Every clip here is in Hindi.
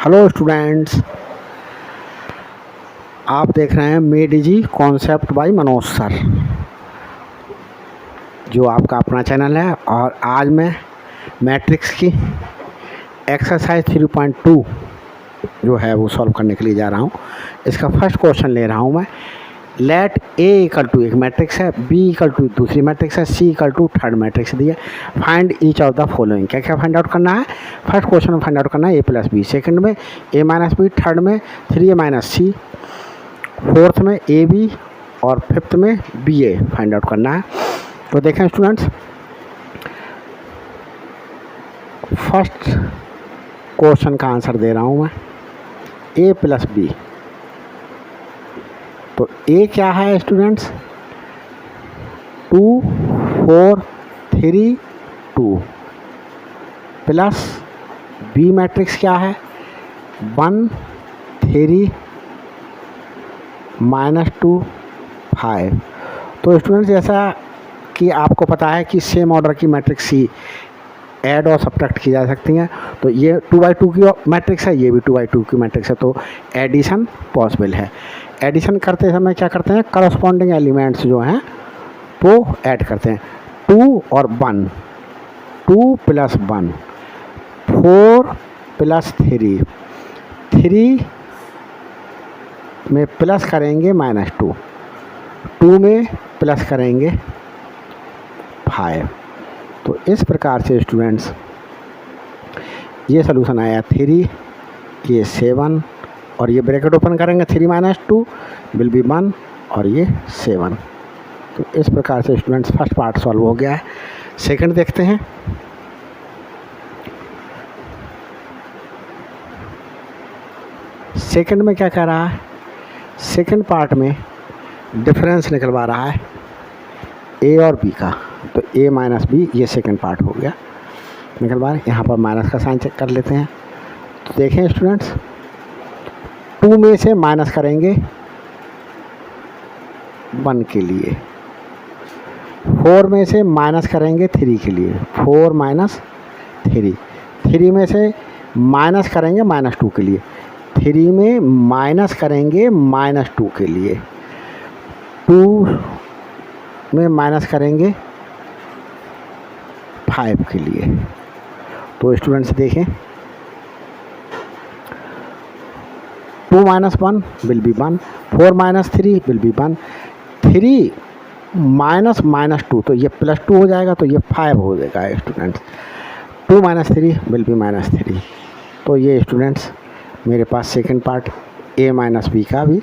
हेलो स्टूडेंट्स, आप देख रहे हैं made easy concept bye Manoj sir, जो आपका अपना चैनल है। और आज मैं मैट्रिक्स की एक्सरसाइज 3.2 जो है वो सॉल्व करने के लिए जा रहा हूँ। इसका फर्स्ट क्वेश्चन ले रहा हूँ मैं। लेट ए इक्वल टू एक मैट्रिक्स है, बी इक्वल टू दूसरी मैट्रिक्स है, सी इक्वल टू थर्ड मैट्रिक्स दी है। Find each of the following. क्या क्या फाइंड आउट करना है? फर्स्ट क्वेश्चन में फाइंड आउट करना है ए प्लस बी, सेकंड में ए माइनस बी, थर्ड में 3a माइनस सी, फोर्थ में ए बी और फिफ्थ में बी ए फाइंड आउट करना है। तो देखें स्टूडेंट्स, फर्स्ट क्वेश्चन का आंसर दे रहा हूँ मैं, ए प्लस बी। तो ए क्या है स्टूडेंट्स? 2 4 3 2 प्लस बी मैट्रिक्स क्या है? 1 3 -2 5। तो स्टूडेंट्स, जैसा कि आपको पता है कि सेम ऑर्डर की मैट्रिक्स सी ऐड और सब्ट्रैक्ट की जा सकती हैं। तो ये 2/2 की मैट्रिक्स है, ये भी 2/2 की मैट्रिक्स है, तो एडिशन पॉसिबल है। एडिशन करते समय क्या करते हैं? करस्पॉन्डिंग एलिमेंट्स जो हैं वो ऐड करते हैं। 2 और 1, 2 + 1 4 + 3, 3 में प्लस करेंगे -2, 2 में प्लस करेंगे 5। तो इस प्रकार से स्टूडेंट्स ये सलूशन आया 3, ये 7 और ये ब्रैकेट ओपन करेंगे 3 - 2 विल बी 1 और ये 7। तो इस प्रकार से स्टूडेंट्स फर्स्ट पार्ट सॉल्व हो गया है। सेकंड देखते हैं। सेकंड में क्या कर रहा है? सेकंड पार्ट में डिफरेंस निकलवा रहा है ए और बी का। तो ए माइनस बी, ये सेकंड पार्ट हो गया निकलवा रहे। यहाँ पर माइनस का साइन चेक कर लेते हैं। तो देखें स्टूडेंट्स, 2 में से माइनस करेंगे 1 के लिए, 4 में से माइनस करेंगे 3 के लिए, 4 - 3, 3 में से माइनस करेंगे -2 के लिए, 3 में माइनस करेंगे -2 के लिए, 2 में माइनस करेंगे 5 के लिए। तो स्टूडेंट्स देखें, 2 - 1 विल बी 1, 4 - 3 विल बी 1, 3 - -2 तो ये +2 हो जाएगा, तो ये 5 हो जाएगा स्टूडेंट्स। 2 - 3 will be -3। तो ये स्टूडेंट्स मेरे पास second part A minus B का भी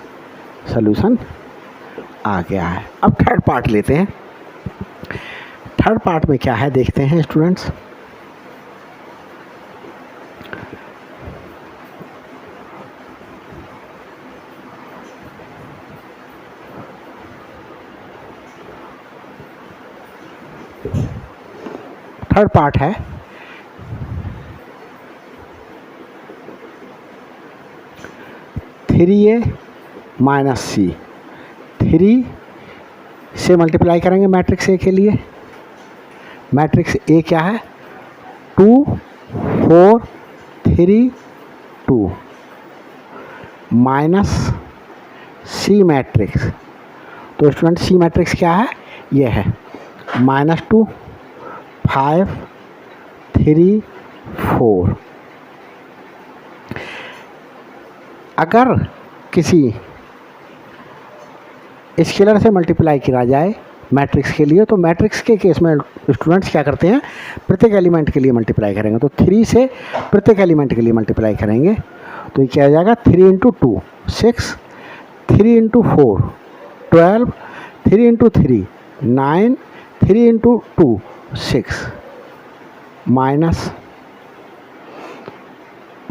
सलूशन आ गया है। अब थर्ड पार्ट लेते हैं। थर्ड पार्ट में क्या है देखते हैं स्टूडेंट्स। थर्ड पार्ट है 3a माइनस सी, 3 से मल्टीप्लाई करेंगे मैट्रिक्स ए के लिए। मैट्रिक्स ए क्या है? 2 4 3 2 माइनस सी मैट्रिक्स। तो स्टूडेंट सी मैट्रिक्स क्या है? ये है -2 5 3 4। अगर किसी स्केलर से मल्टीप्लाई किया जाए मैट्रिक्स के लिए, तो मैट्रिक्स के केस में स्टूडेंट्स क्या करते हैं? प्रत्येक एलिमेंट के लिए मल्टीप्लाई करेंगे। तो 3 से प्रत्येक एलिमेंट के लिए मल्टीप्लाई करेंगे, तो ये क्या हो जाएगा? 3 × 2 6, 3 × 4 12, 3 × 3 9, 3 × 2 6 माइनस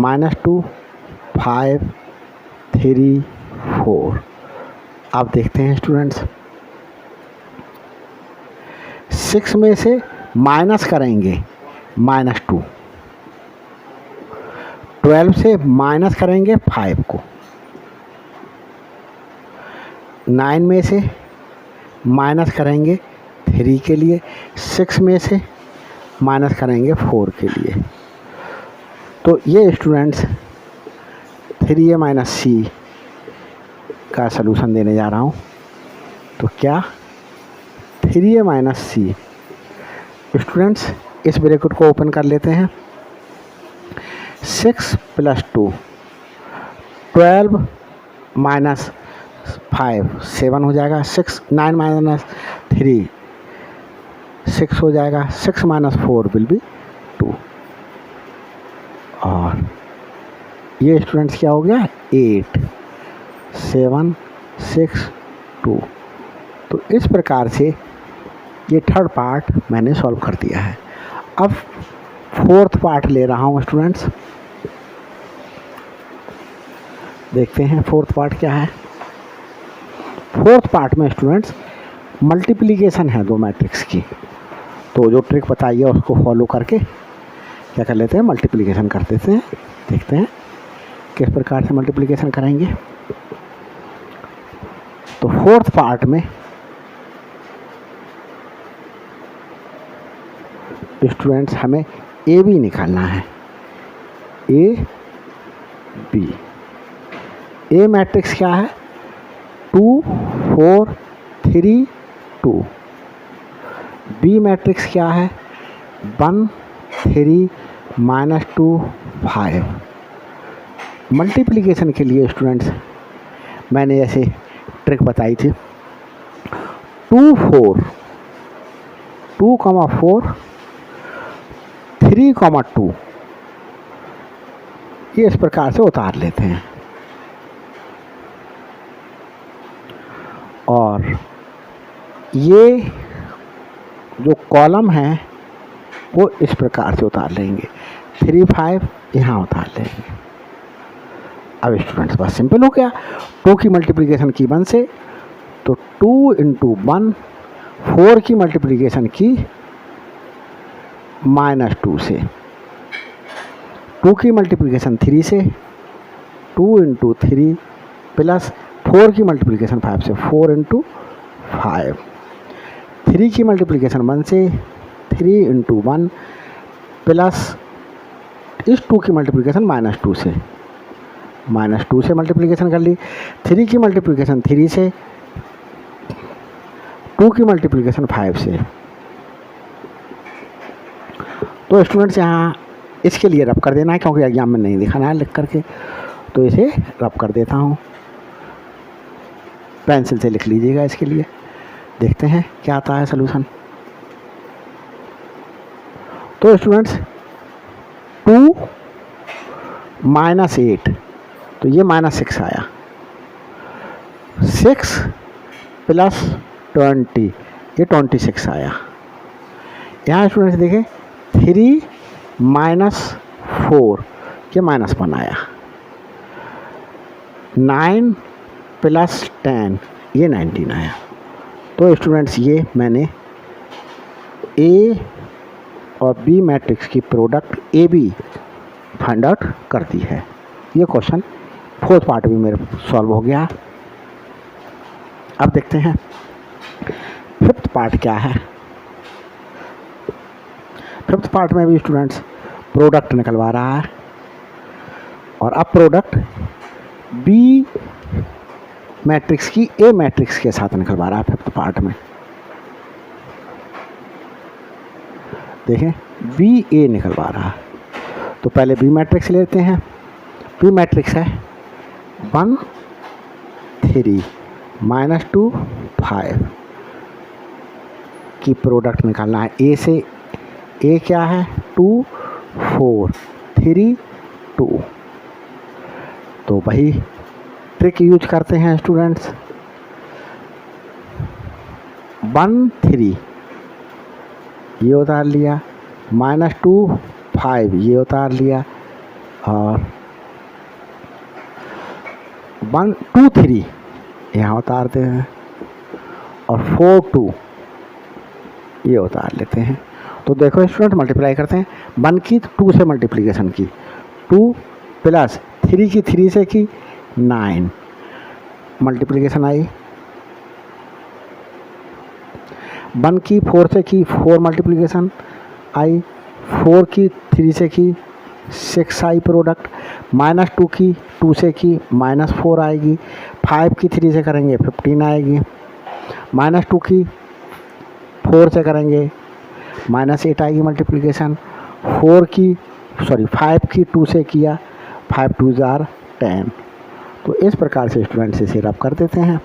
-2 5 3 4। आप देखते हैं स्टूडेंट्स, 6 में से माइनस करेंगे -2, 12 से माइनस करेंगे 5 को, 9 में से माइनस करेंगे 3 के लिए, 6 में से माइनस करेंगे 4 के लिए। तो ये स्टूडेंट्स 3a माइनस सी का सलूशन देने जा रहा हूँ। तो क्या 3a माइनस सी, स्टूडेंट्स इस ब्रैकेट को ओपन कर लेते हैं। 6 + 2 12 माइनस 5 7 हो जाएगा। 9 माइनस 3 6 हो जाएगा। 6 माइनस 4 विल बी 2। और ये स्टूडेंट्स क्या हो गया 8 7 6 2। तो इस प्रकार से ये थर्ड पार्ट मैंने सॉल्व कर दिया है। अब फोर्थ पार्ट ले रहा हूँ स्टूडेंट्स, देखते हैं फोर्थ पार्ट क्या है। फोर्थ पार्ट में स्टूडेंट्स मल्टीप्लिकेशन है दो मैट्रिक्स की। तो जो ट्रिक बताइए उसको फॉलो करके क्या कर लेते हैं, मल्टीप्लिकेशन कर देते हैं। देखते हैं किस प्रकार से मल्टीप्लिकेशन करेंगे। तो फोर्थ पार्ट में स्टूडेंट्स हमें ए बी निकालना है। ए बी, ए मैट्रिक्स क्या है 2 4 3 2। बी मैट्रिक्स क्या है 1 3 -2 5। मल्टीप्लिकेशन के लिए स्टूडेंट्स मैंने ऐसे ट्रिक बताई थी। 2 4 2,4 3,2 ये इस प्रकार से उतार लेते हैं। और ये जो कॉलम है वो इस प्रकार से उतार लेंगे। 3 5 यहाँ उतार लेंगे। अब स्टूडेंट्स बस सिंपल हो गया। 2 की मल्टीप्लिकेशन की 1 से, तो 2 × 1। 4 की मल्टीप्लिकेशन की -2 से। 2 की मल्टीप्लिकेशन 3 से, 2 × 3 प्लस 4 की मल्टीप्लिकेशन 5 से, 4 × 5। 3 की मल्टीप्लिकेशन 1 से, 3 × 1 प्लस इस 2 की मल्टीप्लिकेशन -2 से, -2 से मल्टीप्लिकेशन कर ली। 3 की मल्टीप्लिकेशन 3 से, 2 की मल्टीप्लिकेशन 5 से। तो स्टूडेंट्स यहाँ इसके लिए रब कर देना है, क्योंकि एग्जाम में नहीं दिखाना है लिख करके, तो इसे रब कर देता हूँ। पेंसिल से लिख लीजिएगा इसके लिए। देखते हैं क्या आता है सलूशन। तो स्टूडेंट्स 2 -8, तो ये -6 आया। 6 + 20 ये 26 आया। यहाँ स्टूडेंट्स देखें 3 - 4 ये -1 आया। 9 + 10 ये 19 आया। तो स्टूडेंट्स ये मैंने ए और बी मैट्रिक्स की product A B find out कर दी है। ये क्वेश्चन फोर्थ पार्ट भी मेरे सॉल्व हो गया। अब देखते हैं फिफ्थ पार्ट क्या है। फिफ्थ पार्ट में भी स्टूडेंट्स प्रोडक्ट निकलवा रहा है, और अब प्रोडक्ट बी मैट्रिक्स की ए मैट्रिक्स के साथ निकलवा रहा है फिफ्थ पार्ट में। देखें बी ए निकलवा रहा है। तो पहले बी मैट्रिक्स लेते हैं। बी मैट्रिक्स है 1 3 -2 5 की प्रोडक्ट निकालना है ए से। ए क्या है 2 4 3 2। तो वही ट्रिक यूज करते हैं स्टूडेंट्स। 1 3 ये उतार लिया, -2 5 ये उतार लिया, और 1 2 3 यहाँ उतारते हैं, और 4 2 ये उतार लेते हैं। तो देखो स्टूडेंट मल्टीप्लाई करते हैं। 1 की 2 से मल्टीप्लिकेशन की, 2 + 3 की 3 से की 9 मल्टीप्लिकेशन आई। 1 की 4 से की 4 मल्टीप्लिकेशन आई। 4 की 3 से की 6 आई प्रोडक्ट, -2 की 2 से की -4 आएगी, 5 की 3 से करेंगे 15 आएगी, -2 की 4 से करेंगे -8 आएगी मल्टीप्लिकेशन, 5 की 2 से किया 5 2 जार 10। तो इस प्रकार से स्टूडेंट्स इसे रब कर देते हैं।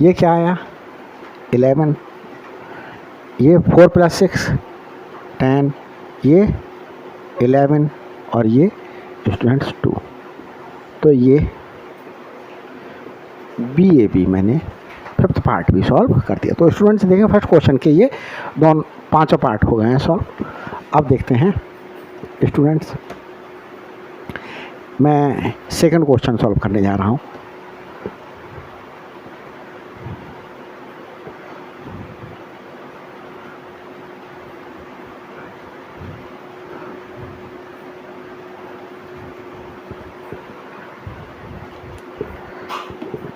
ये क्या आया 11, ये 4 + 6 10, ये 11 और ये स्टूडेंट्स 2। तो ये BAB मैंने 5th पार्ट भी सॉल्व कर दिया। तो स्टूडेंट्स देखें फर्स्ट क्वेश्चन के ये दोनों 5 पार्ट हो गए हैं सॉल्व। अब देखते हैं स्टूडेंट्स, मैं सेकंड क्वेश्चन सॉल्व करने जा रहा हूँ।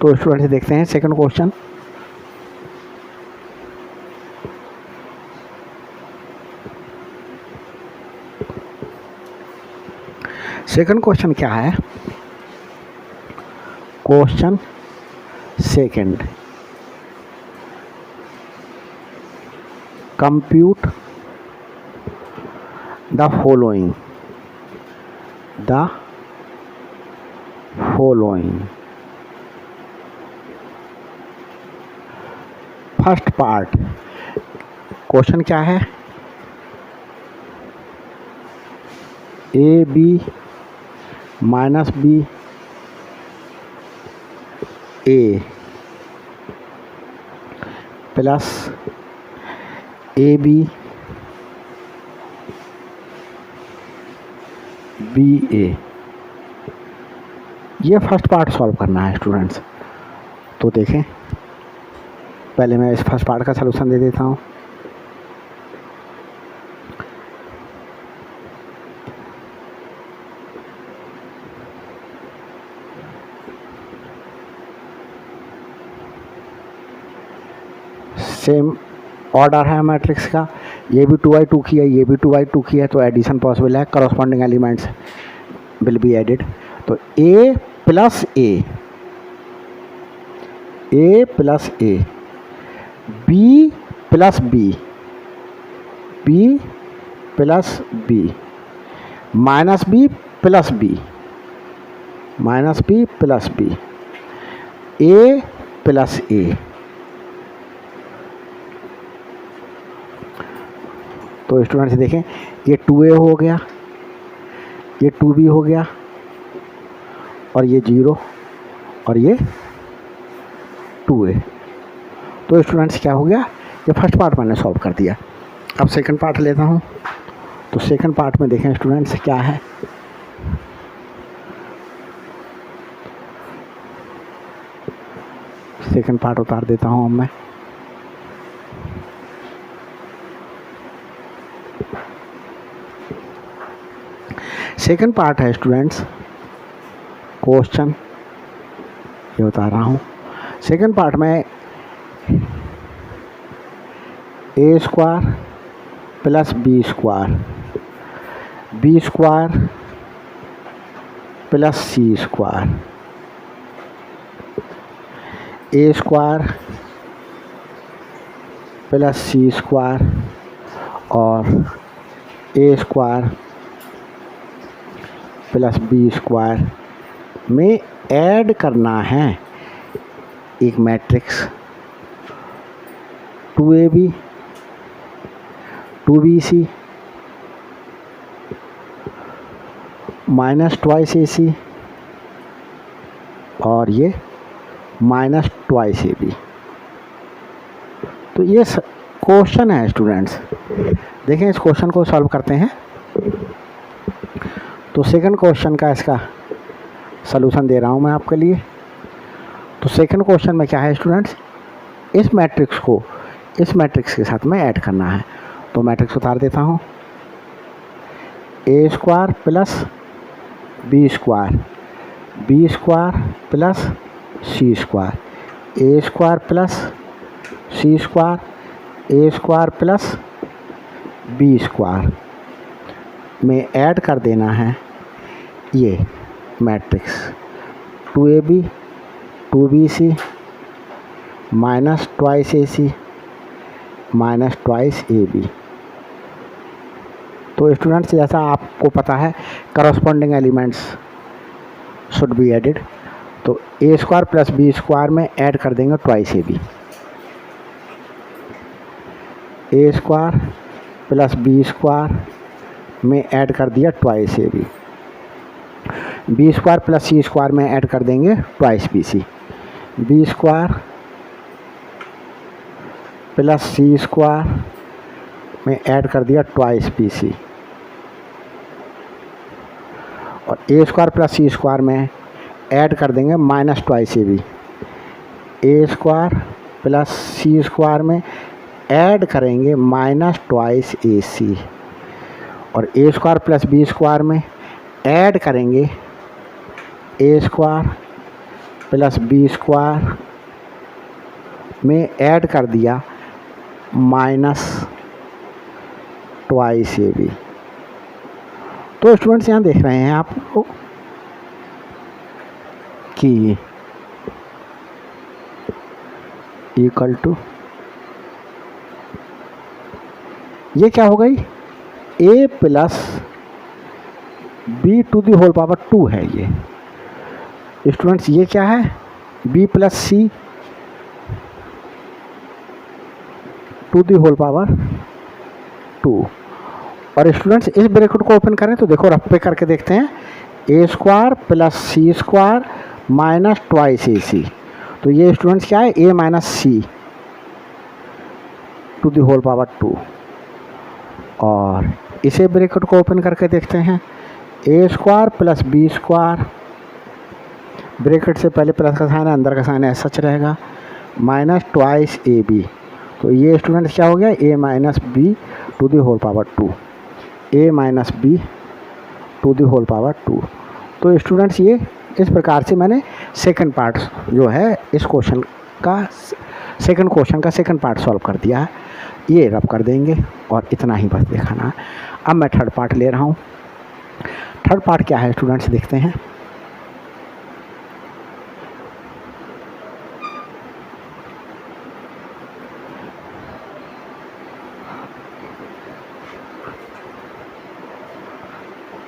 तो स्टूडेंट्स देखते हैं सेकंड क्वेश्चन। सेकंड क्वेश्चन क्या है? Question second, compute the following first part. Question क्या है? AB - B A plus AB BA, ये फर्स्ट पार्ट सॉल्व करना है स्टूडेंट्स। तो देखें, पहले मैं इस फर्स्ट पार्ट का सलूशन दे देता हूँ। सेम ऑर्डर है मैट्रिक्स का, ये भी 2×2 की है, ये भी 2×2 की है, तो एडिशन पॉसिबल है, corresponding elements will be added. तो A + A, A + A, B + B, B + B, -B + B, -B + B, A + A। तो स्टूडेंट्स देखें, ये 2A हो गया, ये 2B हो गया, और ये 0 और ये 2A। तो स्टूडेंट्स क्या हो गया? ये फर्स्ट पार्ट मैंने सॉल्व कर दिया। अब सेकंड पार्ट लेता हूँ। तो सेकंड पार्ट में देखें स्टूडेंट्स क्या है। सेकंड पार्ट उतार देता हूँ अब मैं। सेकंड पार्ट है स्टूडेंट्स, क्वेश्चन ये उतार रहा हूँ। सेकंड पार्ट में A² + B² B² + C², A² + C² और A² + B² में ऐड करना है एक मैट्रिक्स 2AB 2BC -2AC और ये -2AB। तो ये क्वेश्चन है स्टूडेंट्स। देखें, इस क्वेश्चन को सॉल्व करते हैं। तो सेकंड क्वेश्चन का इसका सलूशन दे रहा हूँ मैं आपके लिए। तो सेकंड क्वेश्चन में क्या है स्टूडेंट्स? इस मैट्रिक्स को इस मैट्रिक्स के साथ में ऐड करना है। तो मैट्रिक्स उतार देता हूँ। A² + B² B² + C², A² + C square A square plus B square में ऐड कर देना है ये matrix 2ab 2bc minus twice AC minus twice AB। तो स्टूडेंट्स जैसा आपको पता है corresponding elements should be added, तो A square plus B square में ऐड कर देंगे twice AB। A square plus B square में ऐड कर दिया twice AB। B square plus C square में ऐड कर देंगे twice BC। B square plus C square में ऐड कर दिया ट्वाइस BC और ए स्क्वायर प्लस सी स्क्वायर में ऐड कर देंगे minus twice AB। A square plus C square में ऐड करेंगे माइनस ट्वाइस AC और ए स्क्वायर प्लस बी स्क्वायर में ऐड करेंगे ए स्क्वायर प्लस बी स्क्वायर में ऐड कर दिया माइनस ट्वाइस AB। तो स्टूडेंट्स यहाँ देख रहे हैं आप लोग कि इक्वल टू ये क्या हो गई a plus B to the whole power 2 है ये स्टूडेंट्स। ये क्या है b plus C to the whole power 2। और स्टूडेंट्स इस ब्रैकेट को ओपन करें तो देखो रफ पे करके देखते हैं A square plus C square minus twice AC। तो ये स्टूडेंट्स क्या है a minus C to the whole power 2। और इसे ब्रैकेट को ओपन करके देखते हैं A square plus B square, bracket से पहले प्लस का साइन है अंदर का साइन है सच रहेगा, माइनस ट्वाइस AB। तो ये स्टूडेंट्स क्या हो गया a minus B to the whole power 2, a minus B to the whole power 2। तो स्टूडेंट्स ये इस प्रकार से मैंने सेकंड पार्ट जो है इस क्वेश्चन का सेकंड क्वेश्चन का सेकंड पार्ट सॉल्व कर दिया है। ये रब कर देंगे और इतना ही बस दिखाना है। अब मैं थर्ड पार्ट ले रहा हूँ। थर्ड पार्ट क्या है स्टूडेंट्स देखते हैं।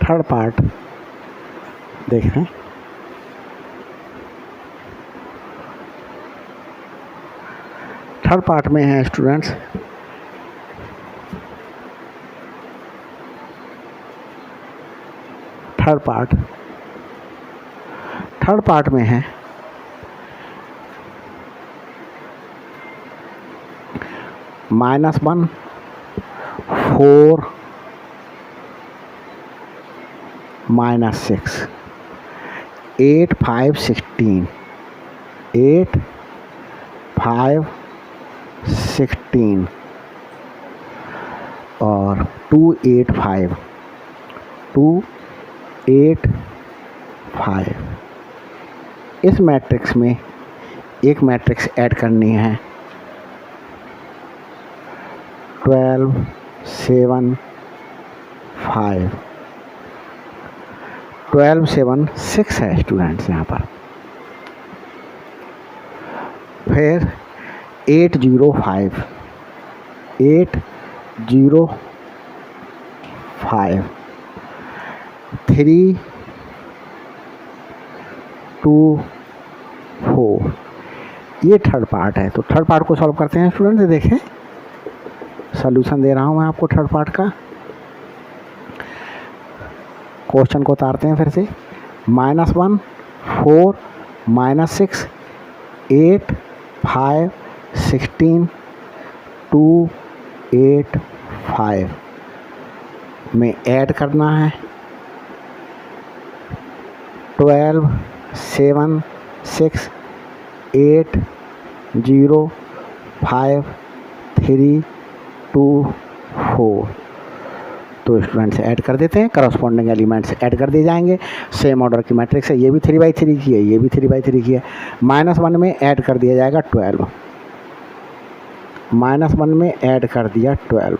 थर्ड पार्ट देख रहे हैं। थर्ड पार्ट में है स्टूडेंट्स थर्ड पार्ट में है -1 4 -6 8 5 16 8 5 16 और 2 8 5 2 8 5। इस मैट्रिक्स में एक मैट्रिक्स ऐड करनी है 12 7 5 12 7 6 है स्टूडेंट्स यहाँ पर। फिर 8 0 5 8 0 5 3 2 4। ये थर्ड पार्ट है। तो थर्ड पार्ट को सॉल्व करते हैं स्टूडेंट्स। देखें सॉल्यूशन दे रहा हूँ मैं आपको थर्ड पार्ट का। क्वेश्चन को उतारते हैं फिर से। -1 4 -6 8 5 16 2 8 5 में ऐड करना है 12 7 6 8 0 5 3 2 4। तो स्टूडेंट्स ऐड कर देते हैं, करस्पॉन्डिंग एलिमेंट्स ऐड कर दिए जाएंगे। सेम ऑर्डर की मैट्रिक्स है, ये भी 3/3 की है, ये भी 3/3 की है। -1 में ऐड कर दिया जाएगा 12 -1 में ऐड कर दिया 12,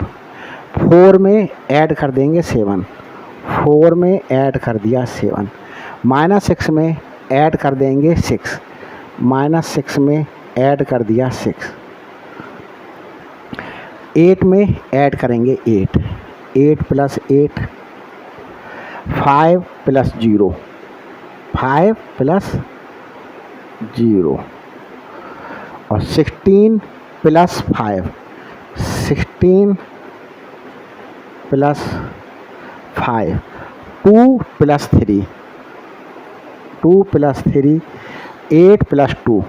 4 में ऐड कर देंगे 7, 4 में ऐड कर दिया 7, -6 में ऐड कर देंगे 6, -6 में ऐड कर दिया 6, 8 में ऐड करेंगे 8, 8 + 8, 5 + 0, 5 + 0 और 16 + 5, 16 + 5, 2 + 3, 2 + 3, 8 + 2,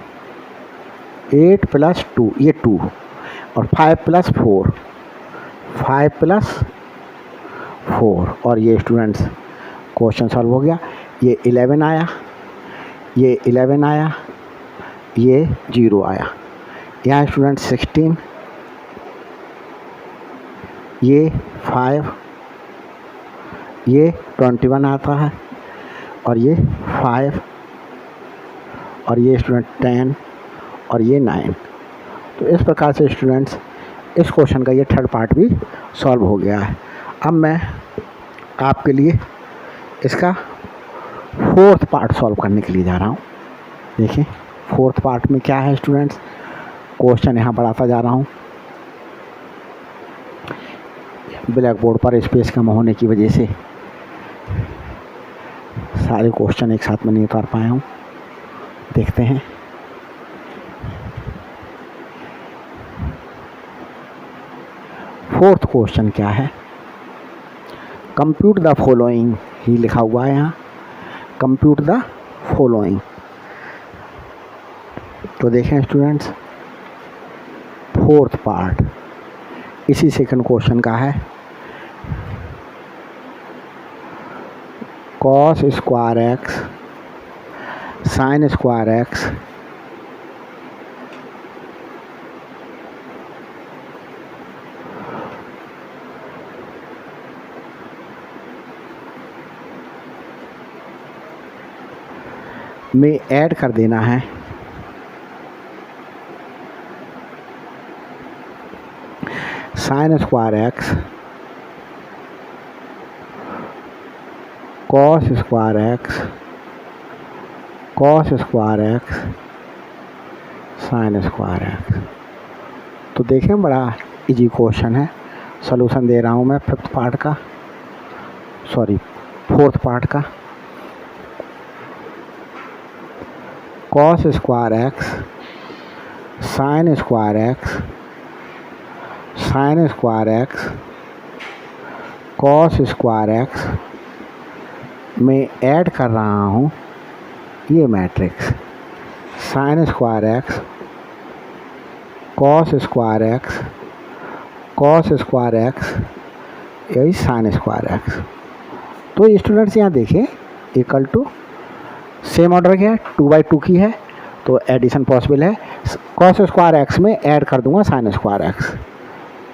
8 + 2 ये 2 और 5 + 4, 5 + 4 और ये स्टूडेंट्स क्वेश्चन सॉल्व हो गया। ये 11 आया, ये 11 आया, ये 0 आया। यहाँ स्टूडेंट्स 16, ये 5, ये 21 आता है और ये 5 और ये स्टूडेंट 10 और ये 9। तो इस प्रकार से स्टूडेंट्स इस क्वेश्चन का ये थर्ड पार्ट भी सॉल्व हो गया है। अब मैं आपके लिए इसका फोर्थ पार्ट सॉल्व करने के लिए जा रहा हूँ। देखिए फोर्थ पार्ट में क्या है स्टूडेंट्स, क्वेश्चन यहाँ बढ़ाता जा रहा हूँ। ब्लैक बोर्ड पर स्पेस कम होने की वजह से सारे क्वेश्चन एक साथ में नहीं उतार पाया हूँ। देखते हैं फोर्थ क्वेश्चन क्या है। कंप्यूट द फॉलोइंग ही लिखा हुआ है यहाँ, कंप्यूट द फॉलोइंग। तो देखें स्टूडेंट्स फोर्थ पार्ट इसी सेकंड क्वेश्चन का है। cos square x sin square x में ऐड कर देना है sin square x cos square x cos square x sin square x। तो देखें बड़ा इजी क्वेश्चन है। सॉल्यूशन दे रहा हूँ मैं फोर्थ पार्ट का। cos square x sin square x sin square x cos square x में ऐड कर रहा हूँ ये matrix sin square x cos square x cos square x यही sin स्क्वायर x। तो स्टूडेंट्स यहाँ देखें इक्वल टू सेम ऑर्डर की है, 2/2 की है तो एडिशन पॉसिबल है। cos स्क्वायर x में ऐड कर दूंगा sin square x,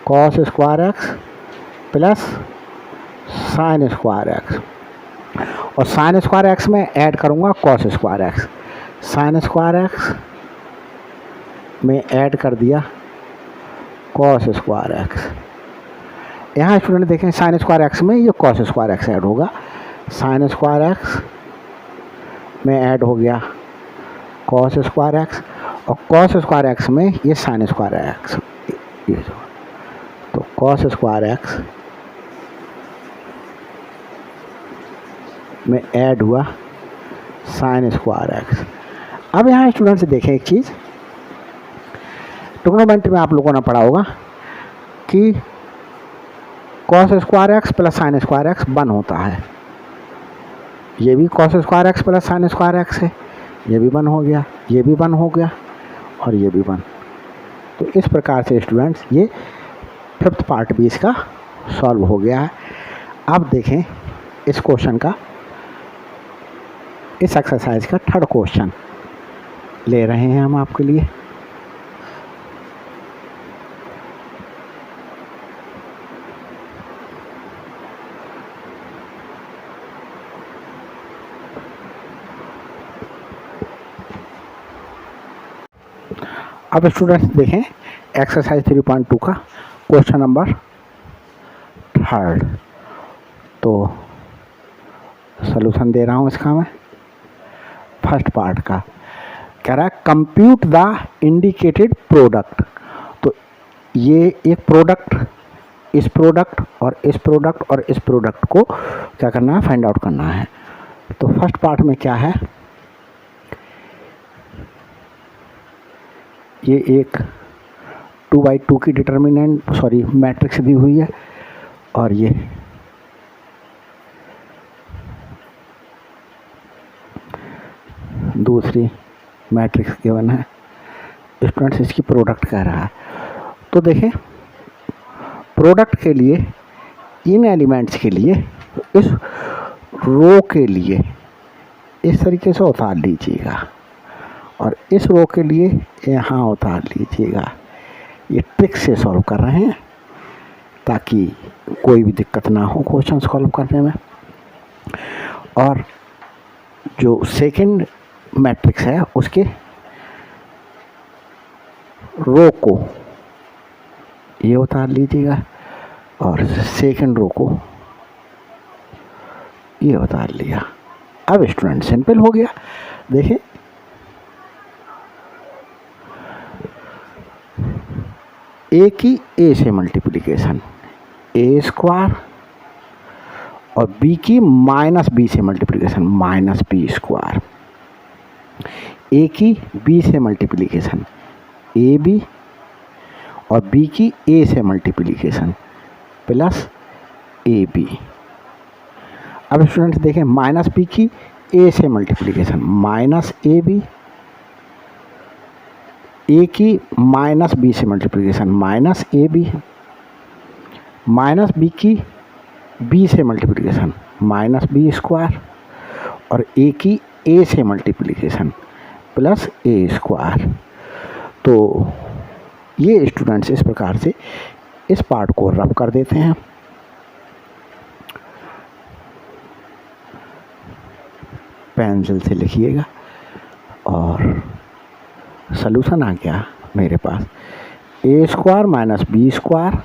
cos square x plus sin square x और sin स्क्वायर x में ऐड करूंगा cos square x, sin square x में ऐड कर दिया cos स्क्वायर x। यहाँ स्टूडेंट देखें sin स्क्वायर x में ये cos स्क्वायर x ऐड होगा, sin स्क्वायर x में ऐड हो गया cos स्क्वायर x और cos स्क्वायर x में ये sin स्क्वायर x। तो cos स्क्वायर x में ऐड हुआ sin स्क्वायर x। अब यहाँ स्टूडेंट्स देखें एक चीज़, ट्रिग्नोमेट्री में आप लोगों ने पढ़ा होगा कि cos square x plus sin square x 1 होता है। ये भी cos square x plus sin square x है, ये भी 1 हो गया, ये भी 1 हो गया और ये भी 1। तो इस प्रकार से स्टूडेंट्स ये फिफ्थ पार्ट भी इसका सॉल्व हो गया है। अब देखें इस क्वेश्चन का, इस एक्सरसाइज का थर्ड क्वेश्चन ले रहे हैं हम आपके लिए। अब स्टूडेंट्स देखें एक्सरसाइज 3.2 का क्वेश्चन नंबर 3। तो सॉल्यूशन दे रहा हूँ इसका मैं। फर्स्ट पार्ट का कह रहा है कंप्यूट द इंडिकेटेड प्रोडक्ट। तो ये एक प्रोडक्ट, इस प्रोडक्ट और इस प्रोडक्ट और इस प्रोडक्ट को क्या करना है, फाइंड आउट करना है। तो फर्स्ट पार्ट में क्या है, ये एक 2x2 की डिटर्मिनेंट मैट्रिक्स दी हुई है और ये दूसरी मैट्रिक्स गिवन है। स्टूडेंट्स इसकी प्रोडक्ट कह रहा है। तो देखें प्रोडक्ट के लिए इन एलिमेंट्स के लिए इस रो के लिए इस तरीके से उतार लीजिएगा और इस रो के लिए यहाँ उतार लीजिएगा। ये ट्रिक से सॉल्व कर रहे हैं ताकि कोई भी दिक्कत ना हो क्वेश्चन सॉल्व करने में। और जो सेकंड मैट्रिक्स है उसके रो को ये उतार लीजिएगा और सेकंड रो को ये उतार लिया। अब स्टूडेंट सिंपल हो गया। देखें ए की ए से मल्टीप्लिकेशन ए स्क्वायर और बी की माइनस बी से multiplication minus B square, A की बी से मल्टीप्लिकेशन ए बी और बी की ए से मल्टीप्लिकेशन प्लस ए बी। अब स्टूडेंट्स देखें माइनस बी की ए से multiplication minus A B, A की माइनस बी से multiplication minus A B, minus B की बी से मल्टीप्लिकेशन माइनस बी स्क्वायर और ए की ए से मल्टीप्लिकेशन प्लस ए स्क्वायर। तो ये स्टूडेंट्स इस प्रकार से इस पार्ट को रब कर देते हैं। पेंसिल से लिखिएगा और सॉल्यूशन आ गया मेरे पास A square minus B square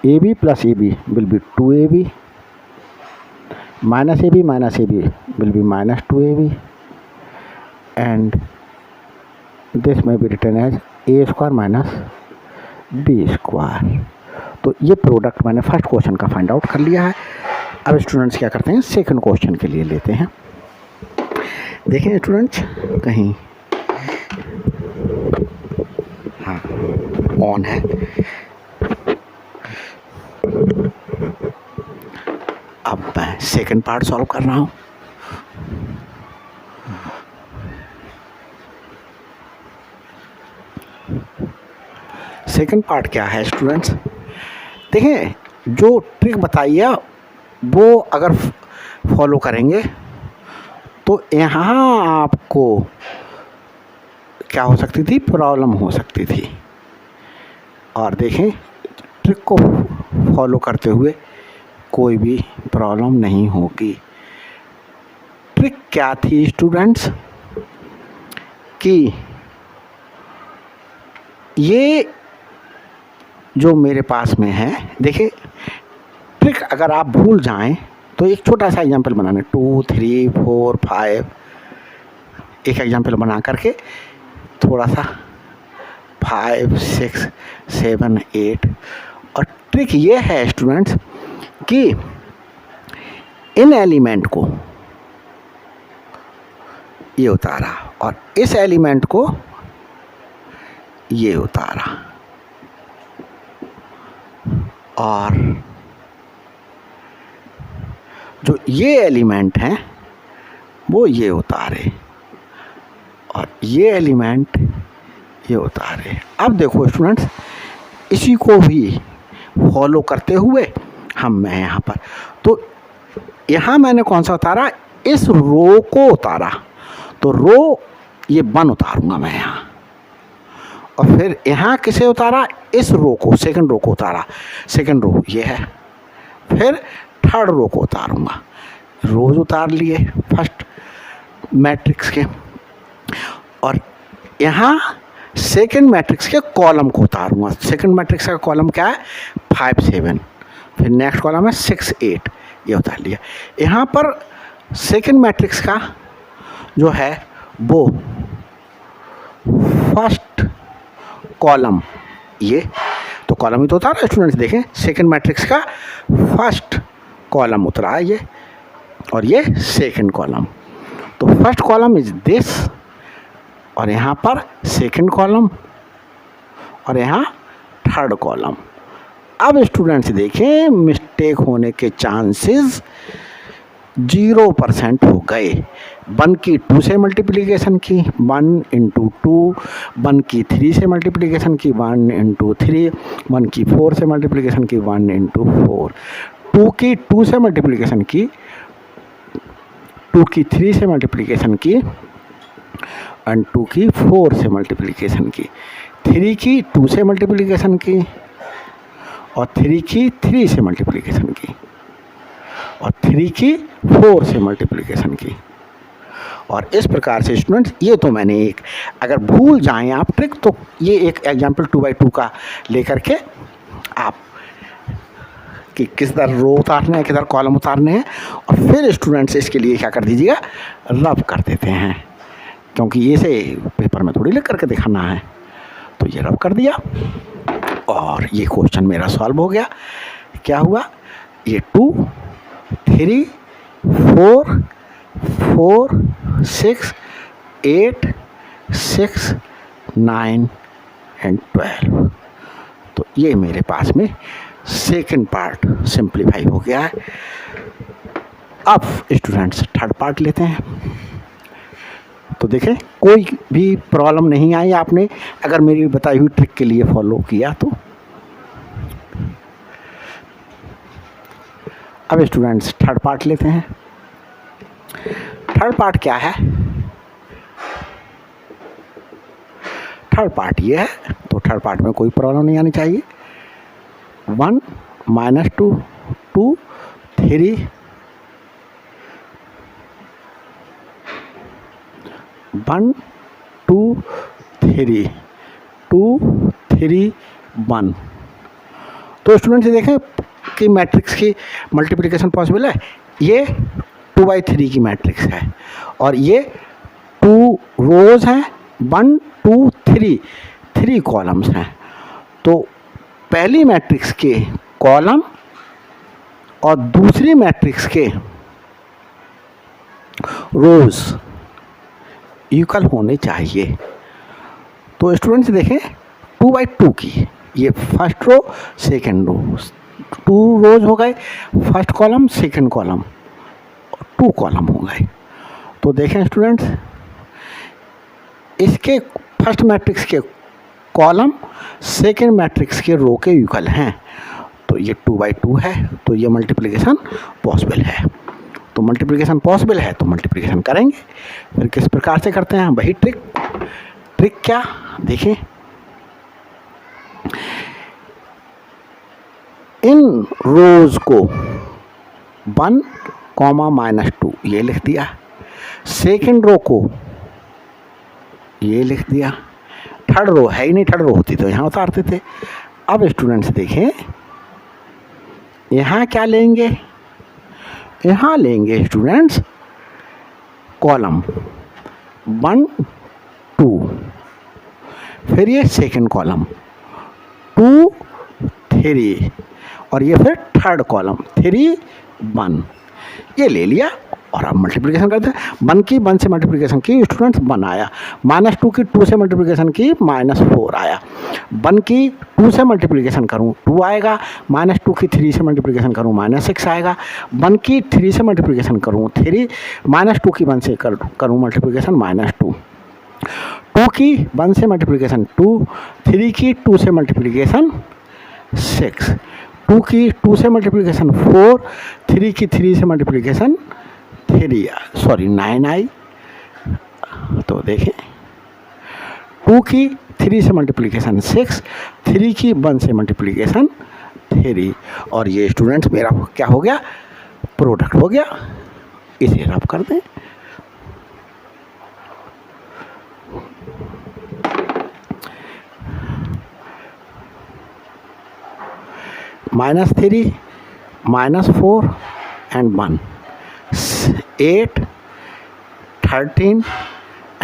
A B plus A B will be 2ab minus A B will be minus 2ab and this में be return as A square minus B square. तो ये प्रोडक्ट मैंने फर्स्ट क्वेश्चन का फाइंड आउट कर लिया है। अब स्टूडेंट्स क्या करते हैं, सेकंड क्वेश्चन के लिए लेते हैं। देखें स्टूडेंट्स कहीं हाँ ऑन है। अब मैं सेकंड पार्ट सॉल्व कर रहा हूँ। सेकंड पार्ट क्या है स्टूडेंट्स, देखें जो ट्रिक बताई है वो अगर फॉलो करेंगे तो यहाँ आपको क्या हो सकती थी, प्रॉब्लम हो सकती थी। और देखें ट्रिक को फॉलो करते हुए कोई भी प्रॉब्लम नहीं होगी। ट्रिक क्या थी स्टूडेंट्स कि ये जो मेरे पास में है, देखिए ट्रिक अगर आप भूल जाएं तो एक छोटा सा एग्जांपल बनाने 2 3 4 5 एक एग्जांपल बना करके थोड़ा सा 5 6 7 8। और ट्रिक ये है स्टूडेंट्स कि इन एलिमेंट को ये उतारा और इस एलिमेंट को ये उतारा और जो ये एलिमेंट हैं वो ये उतारे और ये एलिमेंट ये उतारे। अब देखो स्टूडेंट्स इसी को भी फॉलो करते हुए मैं यहाँ पर तो यहाँ मैंने कौन सा उतारा, इस रो को उतारा। तो रो ये 1 उतारूंगा मैं यहाँ और फिर यहाँ किसे उतारा, इस रो को, सेकंड रो को उतारा। सेकंड रो ये है, फिर थर्ड रो को उतारूंगा। रोज उतार लिए फर्स्ट मैट्रिक्स के और यहाँ सेकंड मैट्रिक्स के कॉलम को उतारूंगा। सेकंड मैट्रिक्स का कॉलम क्या है 5 7, फिर नेक्स्ट कॉलम है 6 8, ये उतार लिया। यहाँ पर सेकंड मैट्रिक्स का जो है वो फर्स्ट कॉलम, ये तो कॉलम ही तो उतारा है स्टूडेंट्स। देखें सेकंड मैट्रिक्स का फर्स्ट कॉलम उतरा है ये, और ये सेकंड कॉलम। तो फर्स्ट कॉलम इज दिस, और यहाँ पर सेकंड कॉलम, और यहाँ थर्ड कॉलम। अब स्टूडेंट्स देखें मिस्टेक होने के चांसेस 0% हो गए। 1 की 2 से मल्टीप्लिकेशन की 1 × 2, 1 की 3 से मल्टीप्लिकेशन की 1 × 3, 1 की 4 से मल्टीप्लिकेशन की 1 × 4, 2 की 2 से मल्टीप्लिकेशन की, 2 की 3 से मल्टीप्लिकेशन की, एंड 2 की 4 से मल्टीप्लिकेशन की, 3 की 2 से मल्टीप्लिकेशन की, और 3 की 3 से मल्टीप्लिकेशन की, और 3 की 4 से मल्टीप्लिकेशन की। और इस प्रकार से स्टूडेंट्स, ये तो मैंने एक, अगर भूल जाएं आप ट्रिक तो ये एक एग्जाम्पल 2x2 का लेकर के आप कि किधर रो उतारने हैं किधर कॉलम उतारने हैं, और फिर स्टूडेंट्स इसके लिए क्या कर दीजिएगा, रब कर देते हैं, क्योंकि ये से पेपर में थोड़ी लिख करके दिखाना है। तो ये रब कर दिया और ये क्वेश्चन मेरा सॉल्व हो गया। क्या हुआ, ये 2 3 4 4 6 8 6 9 एंड 12। तो ये मेरे पास में सेकंड पार्ट सिंप्लीफाई हो गया है। अब स्टूडेंट्स थर्ड पार्ट लेते हैं। तो देखें कोई भी प्रॉब्लम नहीं आई आपने अगर मेरी बताई हुई ट्रिक के लिए फॉलो किया तो। अब स्टूडेंट्स थर्ड पार्ट लेते हैं। थर्ड पार्ट क्या है, थर्ड पार्ट ये है, तो थर्ड पार्ट में कोई प्रॉब्लम नहीं आनी चाहिए। 1 - 2 2 3 1 2 3 2 3 1। तो स्टूडेंट्स देखें कि मैट्रिक्स की मल्टीप्लिकेशन पॉसिबल है। ये 2/3 की मैट्रिक्स है और ये 2 रोज हैं, 1 2 3 3 कॉलम्स हैं। तो पहली मैट्रिक्स के कॉलम और दूसरी मैट्रिक्स के रोज इक्वल होने चाहिए। तो स्टूडेंट्स देखें 2/2 की, ये फर्स्ट रो सेकंड रो, 2 रोज हो गए, first column second column, 2 column हो गए। तो देखें स्टूडेंट्स इसके फर्स्ट मैट्रिक्स के कॉलम सेकंड मैट्रिक्स के रो के इक्वल हैं, तो ये 2/2 है, तो ये मल्टीप्लिकेशन पॉसिबल है। तो मल्टीप्लिकेशन पॉसिबल है तो मल्टीप्लिकेशन करेंगे। फिर किस प्रकार से करते हैं, वही ट्रिक क्या देखें, इन रोज को 1, -2 ये लिख दिया, सेकंड रो को ये लिख दिया, थर्ड रो है ही नहीं, थर्ड रो होती तो यहाँ उतारते थे। अब स्टूडेंट्स देखें यहाँ क्या लेंगे, यहाँ लेंगे स्टूडेंट्स कॉलम 1 2, फिर ये सेकंड कॉलम 2 3, और ये फिर थर्ड कॉलम 3 1, ये ले लिया। और अब मल्टीप्लिकेशन करते हैं। 1 की 1 से मल्टीप्लिकेशन की स्टूडेंट्स 1 आया, -2 की 2 से मल्टीप्लिकेशन की -4 आया, 1 की 2 से मल्टीप्लिकेशन करूँ 2 आएगा, -2 की 3 से मल्टीप्लिकेशन करूँ -6 आएगा, 1 की 3 से मल्टीप्लिकेशन करूँ 3, -2 की 1 से करूँ मल्टीप्लिकेशन -2, 2 की 1 से मल्टीप्लिकेशन 2, 3 की 2 से मल्टीप्लिकेशन 6, 2 की 2 से मल्टीप्लिकेशन 4, 3 की 3 से मल्टीप्लिकेशन 9 आई। तो देखें 2 की 3 से मल्टीप्लिकेशन 6, 3 की 1 से मल्टीप्लिकेशन 3, और ये स्टूडेंट्स मेरा क्या हो गया, प्रोडक्ट हो गया। इसे रब कर दें। -3, -4 and 1, 8, 13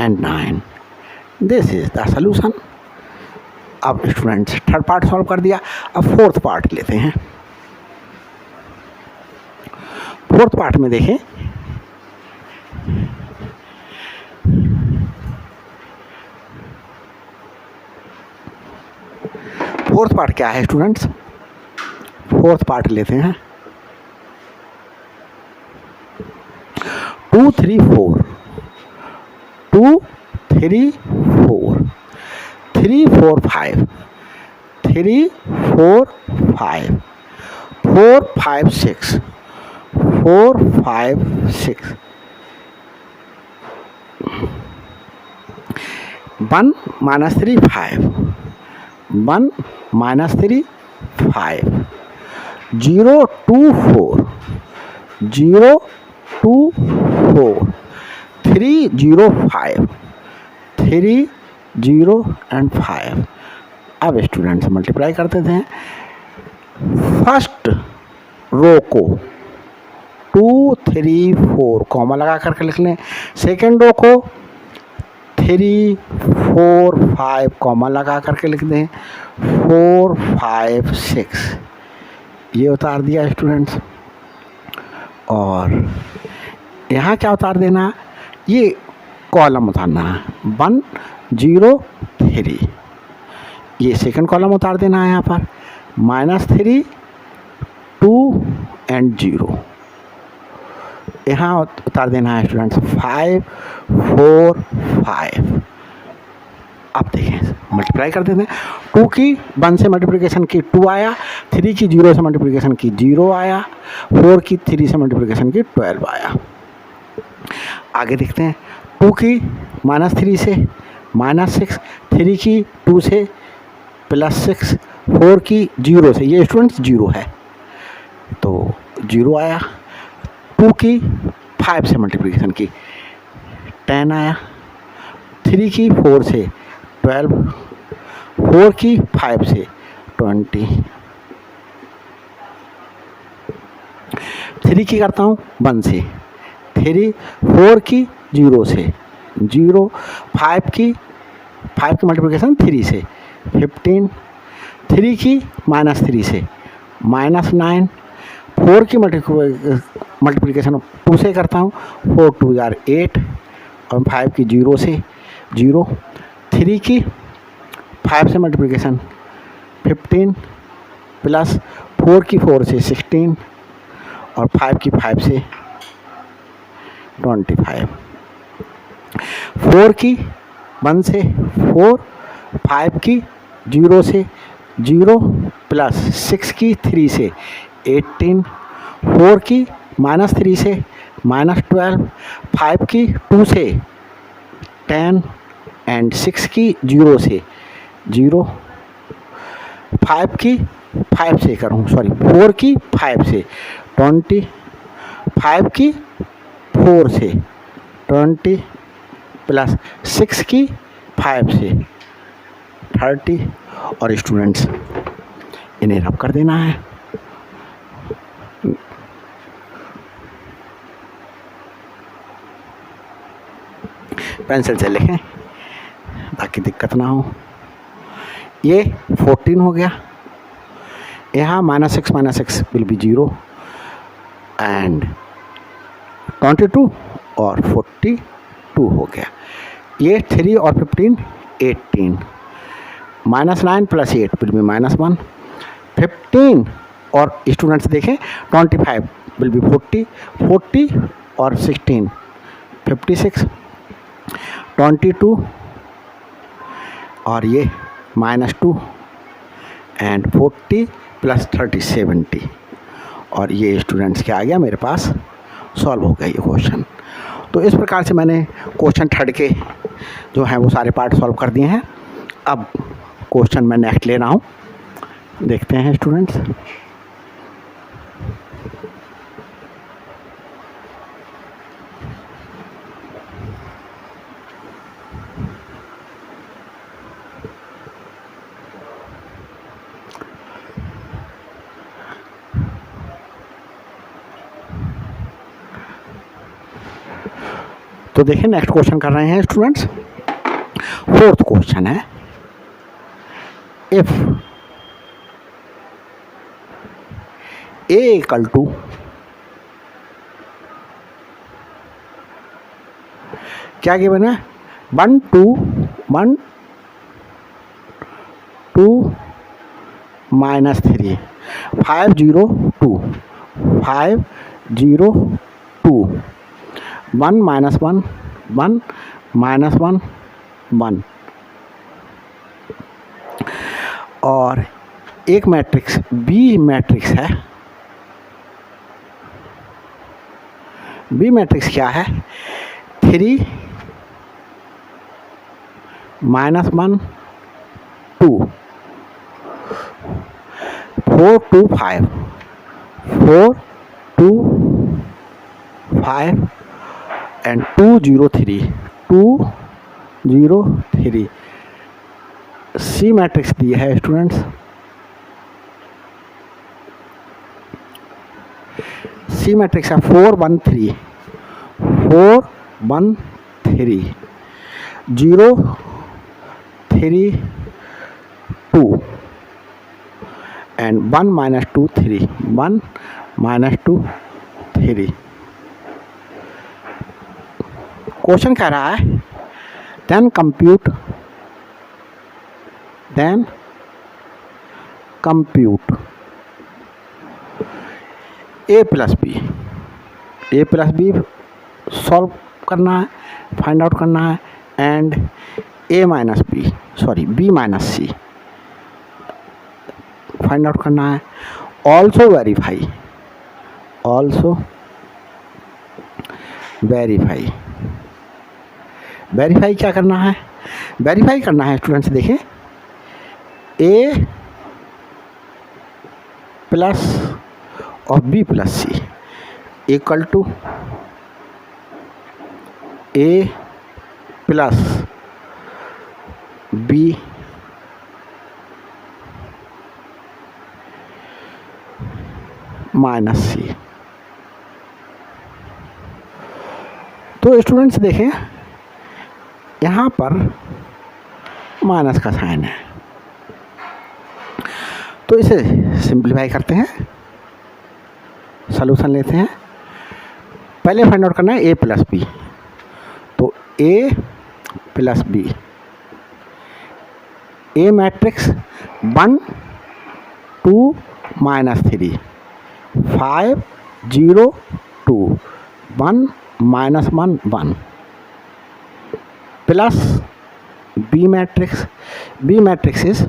and 9. This is the solution. अब स्टूडेंट्स थर्ड पार्ट सॉल्व कर दिया. अब फोर्थ पार्ट लेते हैं. फोर्थ पार्ट में देखें, फोर्थ पार्ट क्या है स्टूडेंट्स. फोर्थ पार्ट लेते हैं. 2 3 4, 2 3 4, 3 4 5, 3 4 5, 4 5 6, 4 5 6, 1 -3 5, 1 -3 5, 0 2 4, 0 2 4, 3 0 5, 3 0 and 5. अब स्टूडेंट्स मल्टीप्लाई करते थे. फर्स्ट रो को 2 3 4 कॉमा लगा करके लिख लें. सेकेंड रो को 3 4 5 कॉमा लगा करके लिख दें. 4 5 6 ये उतार दिया स्टूडेंट्स. और यहाँ क्या उतार देना, ये कॉलम उतारना है. 1 0 3, ये सेकंड कॉलम उतार देना है. यहाँ पर -3 2 and 0 यहाँ उतार देना है स्टूडेंट्स. 5 4 5. अब देखें मल्टीप्लाई कर देते हैं. 2 की 1 से मल्टीप्लिकेशन की 2 आया, 3 की 0 से मल्टीप्लिकेशन की 0 आया, 4 की 3 से मल्टीप्लिकेशन की 12 आया. आगे देखते हैं. 2 की -3 से -6, 3 की 2 से +6, 4 की 0 से, ये स्टूडेंट्स 0 है तो 0 आया. 2 की 5 से मल्टीप्लिकेशन की 10 आया, 3 की 4 से 12, 4 की 5 से 20, 3 की करता हूँ 1 से, 3 4 की 0 से 0, 5 की मल्टीप्लिकेशन 3 से 15, 3 की -3 से -9, 4 की मल्टीप्लिकेशन 2 से करता हूँ. 4 2 8 और 5 की 0 से 0, 3 की 5 से मल्टीप्लिकेशन 15 प्लस 4 की 4 से 16 और 5 की 5 से 25, 4 की 1 से 4, 5 की 0 से 0 प्लस 6 की 3 से 18, 4 की -3 से -12, 5 की 2 से 10 एंड 6 की 0 से 0, 5 की 5 से करूँ 4 की 5 से 20, 5 की 4 से 20 प्लस 6 की 5 से 30. और स्टूडेंट्स इन्हें रब कर देना है. पेंसिल से लिखें ताकि दिक्कत ना हो. ये 14 हो गया. यहाँ -6 विल बी 0 एंड 22 और 42 हो गया. ये 3 और 15 18, -9 + 8 विल बी -1, 15 और स्टूडेंट्स देखें 25 विल बी 40, 40 और 16 56, 22 और ये -2 एंड 40 + 30 70. और ये स्टूडेंट्स क्या आ गया मेरे पास, सॉल्व हो गया ये क्वेश्चन. तो इस प्रकार से मैंने क्वेश्चन थर्ड के जो हैं वो सारे पार्ट सॉल्व कर दिए हैं. अब क्वेश्चन मैं नेक्स्ट ले रहा हूँ, देखते हैं स्टूडेंट्स. तो देखिए नेक्स्ट क्वेश्चन कर रहे हैं स्टूडेंट्स। फोर्थ क्वेश्चन है, इफ A इक्वल टू क्या गिवन है 1 2 -3 5 0 2 5 0 2 1 -1 1 -1 1 और एक मैट्रिक्स B मैट्रिक्स है। B मैट्रिक्स क्या है 3 -1 2 4 2 5 4 2 5 and 2 0 3 2 0 3 C मैट्रिक्स दी है स्टूडेंट्स। C मैट्रिक्स है 4 1 3 4 1 3 0 3 2 and 1 -2 3 1 -2 3। क्वेश्चन कह रहा है then compute A plus B solve करना है, फाइंड आउट करना है, and B minus C find out करना है। ऑल्सो वेरीफाई क्या करना है, वेरीफाई करना है स्टूडेंट्स। देखें A प्लस और B plus C equal to A plus B minus C. तो स्टूडेंट्स देखें यहाँ पर माइनस का साइन है, तो इसे सिंप्लीफाई करते हैं, सॉल्यूशन लेते हैं। पहले फाइंड आउट करना है A प्लस बी, तो A plus B A matrix 1 2 -3 5 0 2 1 -1 1 plus B matrix is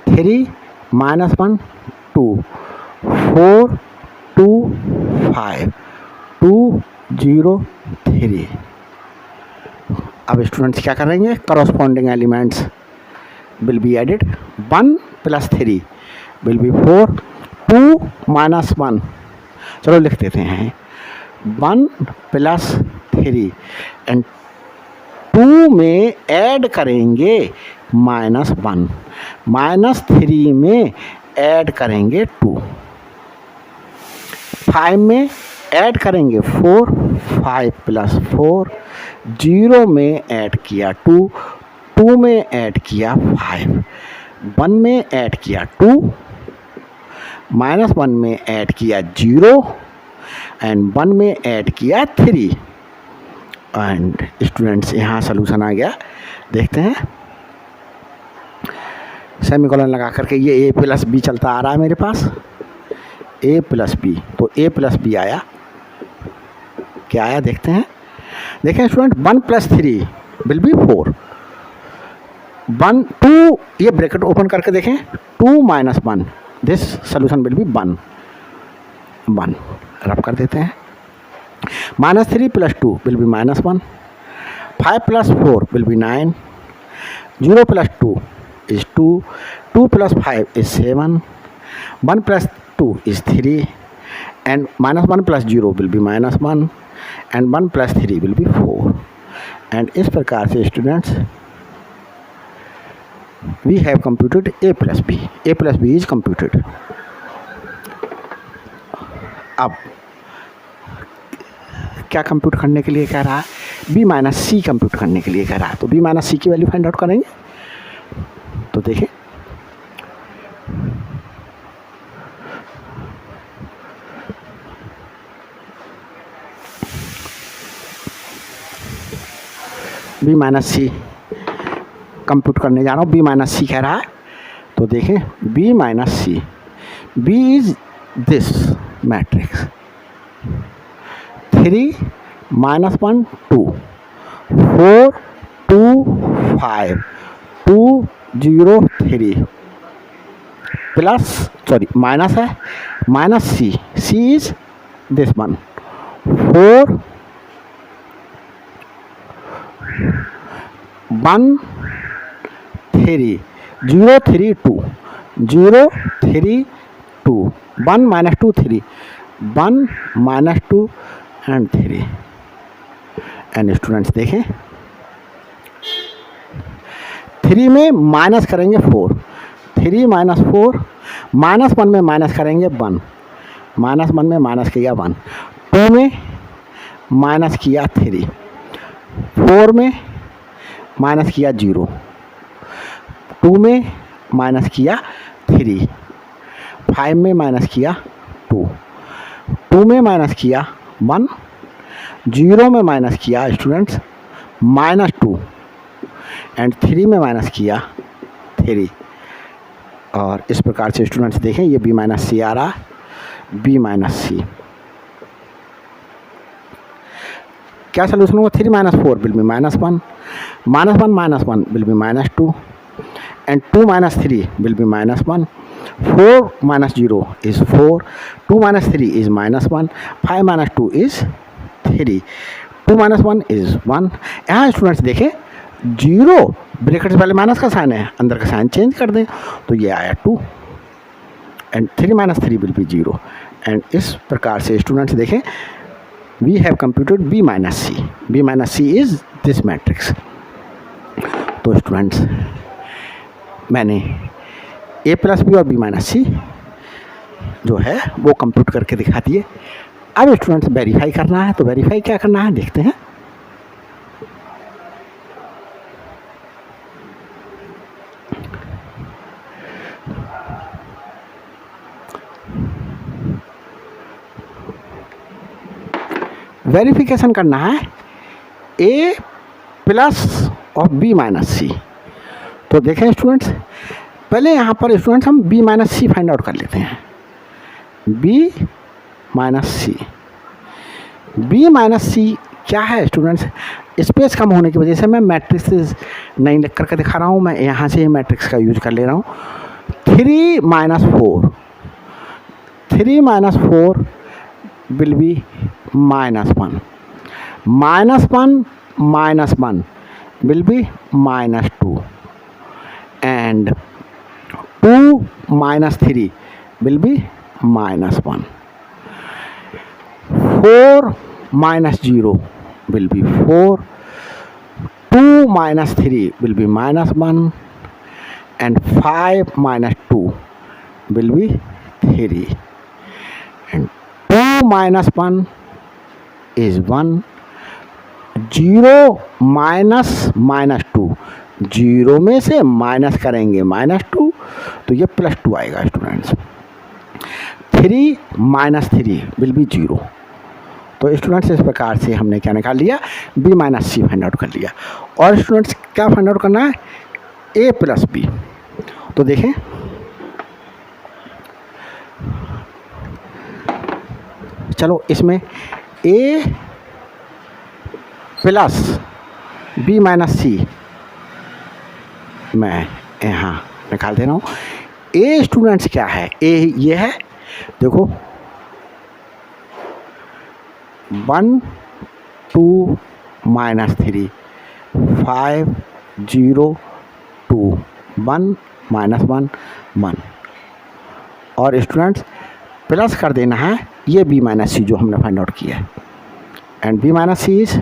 3 -1 2 4 2 5 2 0 3। अब स्टूडेंट्स क्या करेंगे, corresponding elements will be added. 1 + 3 will be 4 2 -1, चलो लिख देते हैं 1 + 3 एंड 2 में ऐड करेंगे -1 -3 में ऐड करेंगे 2 5 में ऐड करेंगे 4 5 + 4 0 में ऐड किया 2 2 में ऐड किया 5 1 में ऐड किया 2 -1 में ऐड किया 0 एंड 1 में ऐड किया 3। एंड स्टूडेंट्स यहाँ सलूशन आ गया, देखते हैं सेमीकोलन लगा करके। ये A प्लस बी चलता आ रहा है मेरे पास, A प्लस बी, तो A प्लस बी आया, क्या आया देखते हैं। देखें स्टूडेंट 1 + 3 विल बी 4 1 2, ये ब्रैकेट ओपन करके देखें 2 - 1 दिस सोल्यूशन विल बी 1 रब कर देते हैं। -3 + 2 will be -1 5 + 4 will be 9 0 + 2 is 2 2 + 5 is 7 1 + 2 is 3 and -1 + 0 will be -1 and 1 + 3 will be 4। and इस प्रकार से students we have computed A + B is computed। अब क्या कंप्यूट करने के लिए कह रहा है, बी माइनस सी कंप्यूट करने के लिए कह रहा है। तो बी माइनस सी की वैल्यू फाइंड आउट करेंगे। तो देखें बी माइनस सी कंप्यूट करने जा रहा हूँ, बी माइनस सी कह रहा है। तो देखें B minus C, B is this matrix 3 -1 2 4 2 5 2 0 3 plus sorry minus है, minus C, C is this one 4 1 3 0 3 2 0 3 2 1 -2 3 1 -2 and 3 and students देखें 3 में माइनस करेंगे 4, 3 - 4 -1 में माइनस करेंगे 1, -1 में माइनस किया 1, 2 में माइनस किया 3, 4 में माइनस किया 0, 2 में माइनस किया 3, 5 में माइनस किया 2, 2 में माइनस किया 1, 0 में माइनस किया स्टूडेंट्स -2 एंड 3 में माइनस किया 3। और इस प्रकार से स्टूडेंट्स देखें ये बी माइनस सी आ रहा, बी माइनस सी क्या सोल्यूशन होगा, 3 - 4 will be -1, -1 - 1 will be -2 and 2 - 3 will be -1, 4 - 0 is 4, 2 - 3 is -1, 5 - 2 is 3, 2 - 1 is 1। यहाँ स्टूडेंट्स देखें 0 ब्रैकेट्स वाले माइनस का साइन है, अंदर का साइन चेंज कर दें तो ये आया 2 एंड 3 - 3 विल बी 0 एंड इस प्रकार से स्टूडेंट्स देखें we have computed B minus C, B minus C is this matrix. तो स्टूडेंट्स मैंने ए प्लस बी और बी माइनस सी जो है वो कंप्यूट करके दिखा दिए। अब स्टूडेंट्स वेरीफाई करना है, तो वेरीफाई क्या करना है देखते हैं। वेरिफिकेशन करना है ए प्लस और बी माइनस सी। तो देखें स्टूडेंट्स पहले यहाँ पर स्टूडेंट्स हम B minus C find out कर लेते हैं, B minus C. B minus सी क्या है स्टूडेंट्स, स्पेस कम होने की वजह से मैं मैट्रिक्स नहीं लिख करके दिखा रहा हूँ, मैं यहाँ से मैट्रिक्स का यूज कर ले रहा हूँ। 3 - 4, 3 - 4 will be -1, -1 - 1 will be -2 and 2 - 3 will be -1, 4 - 0 will be 4, 2 - 3 will be -1 and 5 - 2 will be 3 and 2 - 1 is 1, 0 - -2, 0 में से माइनस करेंगे -2 तो ये +2 आएगा स्टूडेंट्स। 3 - 3 will be 0। तो स्टूडेंट्स इस प्रकार से हमने क्या निकाल लिया, B minus C find out कर लिया। और स्टूडेंट्स क्या फाइंड आउट करना है, ए प्लस बी। तो देखें चलो इसमें ए प्लस बी माइनस सी मैं यहाँ निकाल दे रहा हूँ। ए स्टूडेंट्स क्या है, ए ये है देखो 1 2 -3 5 0 2 1 -1 1 और स्टूडेंट्स प्लस कर देना है ये बी माइनस सी जो हमने फाइंड आउट किया है and B minus C is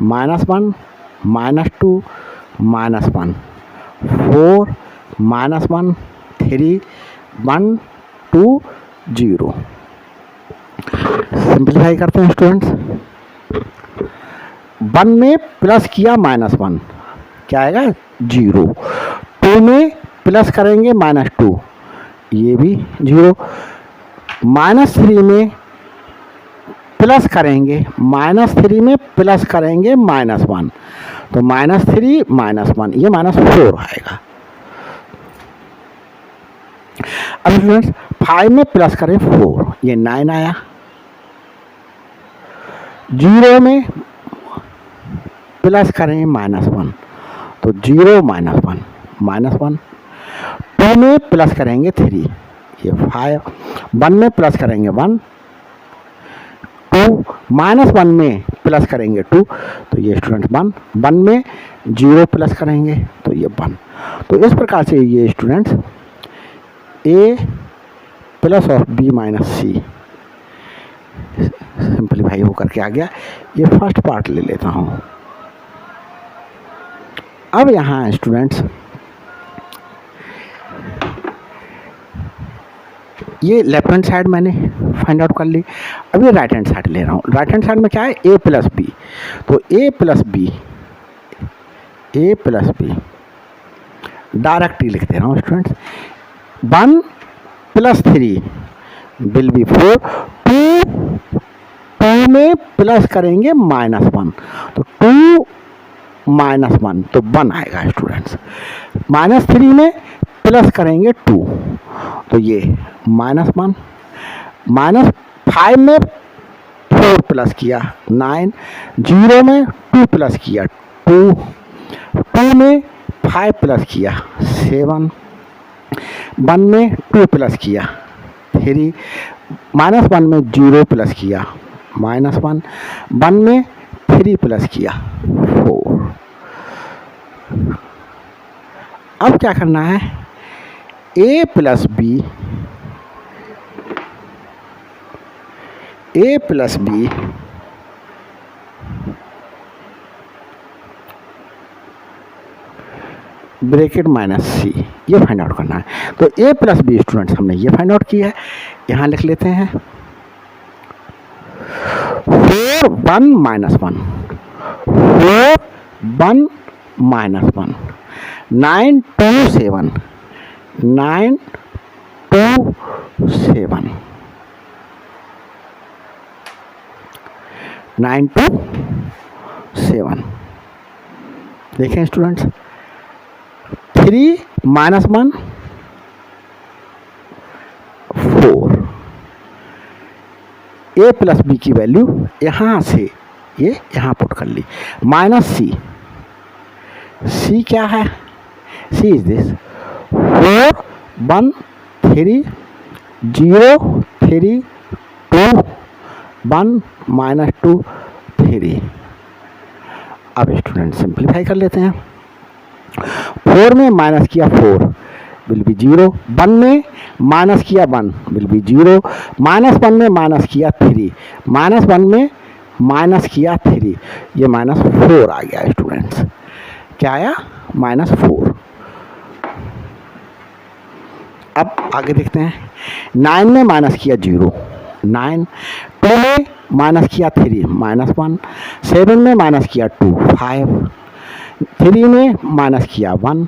-1 -2 -1 4 -1 3 1 2 0। Simplify करते हैं स्टूडेंट्स। 1 में प्लस किया -1, क्या आएगा 0। 2 में प्लस करेंगे -2, ये भी 0। -3 में प्लस करेंगे, -3 में प्लस करेंगे -1, तो -3 -1 ये -4 आएगा। अब स्टूडेंट्स 5 में प्लस करें 4, ये 9 आया। 0 में प्लस करें -1, तो 0 -1 2 में प्लस करेंगे 3, ये 5। 1 में प्लस करेंगे 1, 2 -1 में प्लस करेंगे 2, तो ये स्टूडेंट 1। 1 में 0 प्लस करेंगे तो ये 1। तो इस प्रकार से ये students a plus of b minus C simplify होकर के आ गया। ये फर्स्ट पार्ट ले लेता हूँ। अब यहाँ स्टूडेंट्स ये लेफ्ट हैंड साइड मैंने फाइंड आउट कर ली। अब ये राइट हैंड साइड ले रहा हूँ। राइट हैंड साइड में क्या है a प्लस बी, तो a प्लस बी डायरेक्ट ही लिख दे रहा हूँ स्टूडेंट्स। 1 प्लस 3 विल बी 4, 2 में प्लस करेंगे -1, तो 2 -1 तो 1 आएगा स्टूडेंट्स। -3 में प्लस करेंगे 2, तो ये -1। -5 में 4 प्लस किया 9, 0 में 2 प्लस किया 2, 2 में 5 प्लस किया 7, 1 में 2 प्लस किया 3, -1 में 0 प्लस किया -1, 1 में 3 प्लस किया 4। अब क्या करना है, a plus B bracket minus C, ये फाइंड आउट करना है। तो a प्लस बी स्टूडेंट्स हमने ये फाइंड आउट किया है, यहाँ लिख लेते हैं 4 1 -1 4 1 -1 9 2 7 9 2 7 9 2 7। देखें स्टूडेंट्स 3 -1 4, a प्लस बी की वैल्यू यहाँ से ये यहाँ पुट कर ली, माइनस सी क्या है, सी इज दिस 4 1 3 0 3 2 1 -2 3। अब स्टूडेंट सिंप्लीफाई कर लेते हैं। 4 में माइनस किया 4 विल बी 0, 1 में माइनस किया 1 विल बी 0, -1 में माइनस किया 3, -1 में माइनस किया 3, ये -4 आ गया स्टूडेंट्स। क्या आया -4। अब आगे देखते हैं। 9 में माइनस किया 0 9, 2 में माइनस किया 3 -1, 7 में माइनस किया 2 5, 3 में माइनस किया 1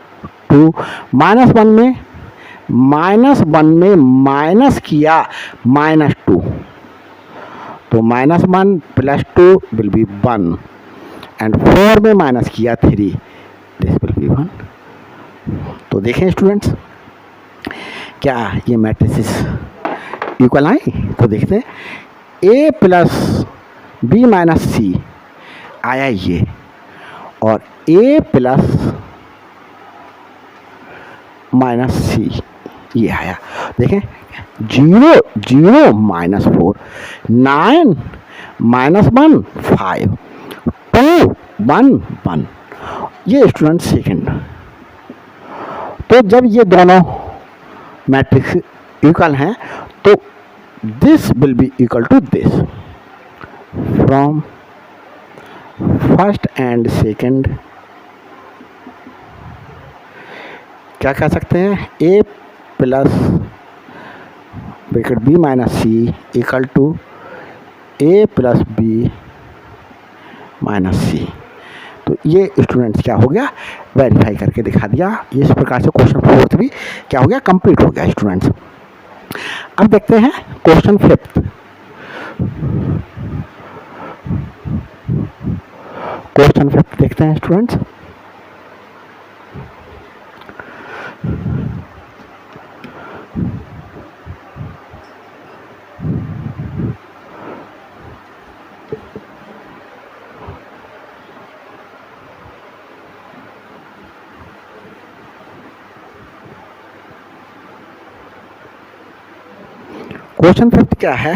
2, -1 में माइनस किया -2, तो -1 प्लस 2 विल बी 1 एंड 4 में माइनस किया 3, दिस विल बी 1। तो देखें स्टूडेंट्स क्या ये मैट्रिसेस इक्वल आई। तो देखते हैं a प्लस बी माइनस सी आया ये, और a प्लस माइनस सी ये आया। देखें 0 0 -4 9 -1 5 2 1 1, ये स्टूडेंट सेकंड। तो जब ये दोनों मैट्रिक्स इक्वल हैं तो this will be equal to this from first and second. क्या कह सकते हैं, a plus bracket b minus C equal to a plus B minus C. तो ये स्टूडेंट्स क्या हो गया, वेरीफाई करके दिखा दिया। इस प्रकार से क्वेश्चन फोर्थ भी क्या हो गया, कंप्लीट हो गया स्टूडेंट्स। अब देखते हैं क्वेश्चन फिफ्थ। क्वेश्चन फिफ्थ देखते हैं स्टूडेंट्स। क्वेश्चन फिफ्थ क्या है,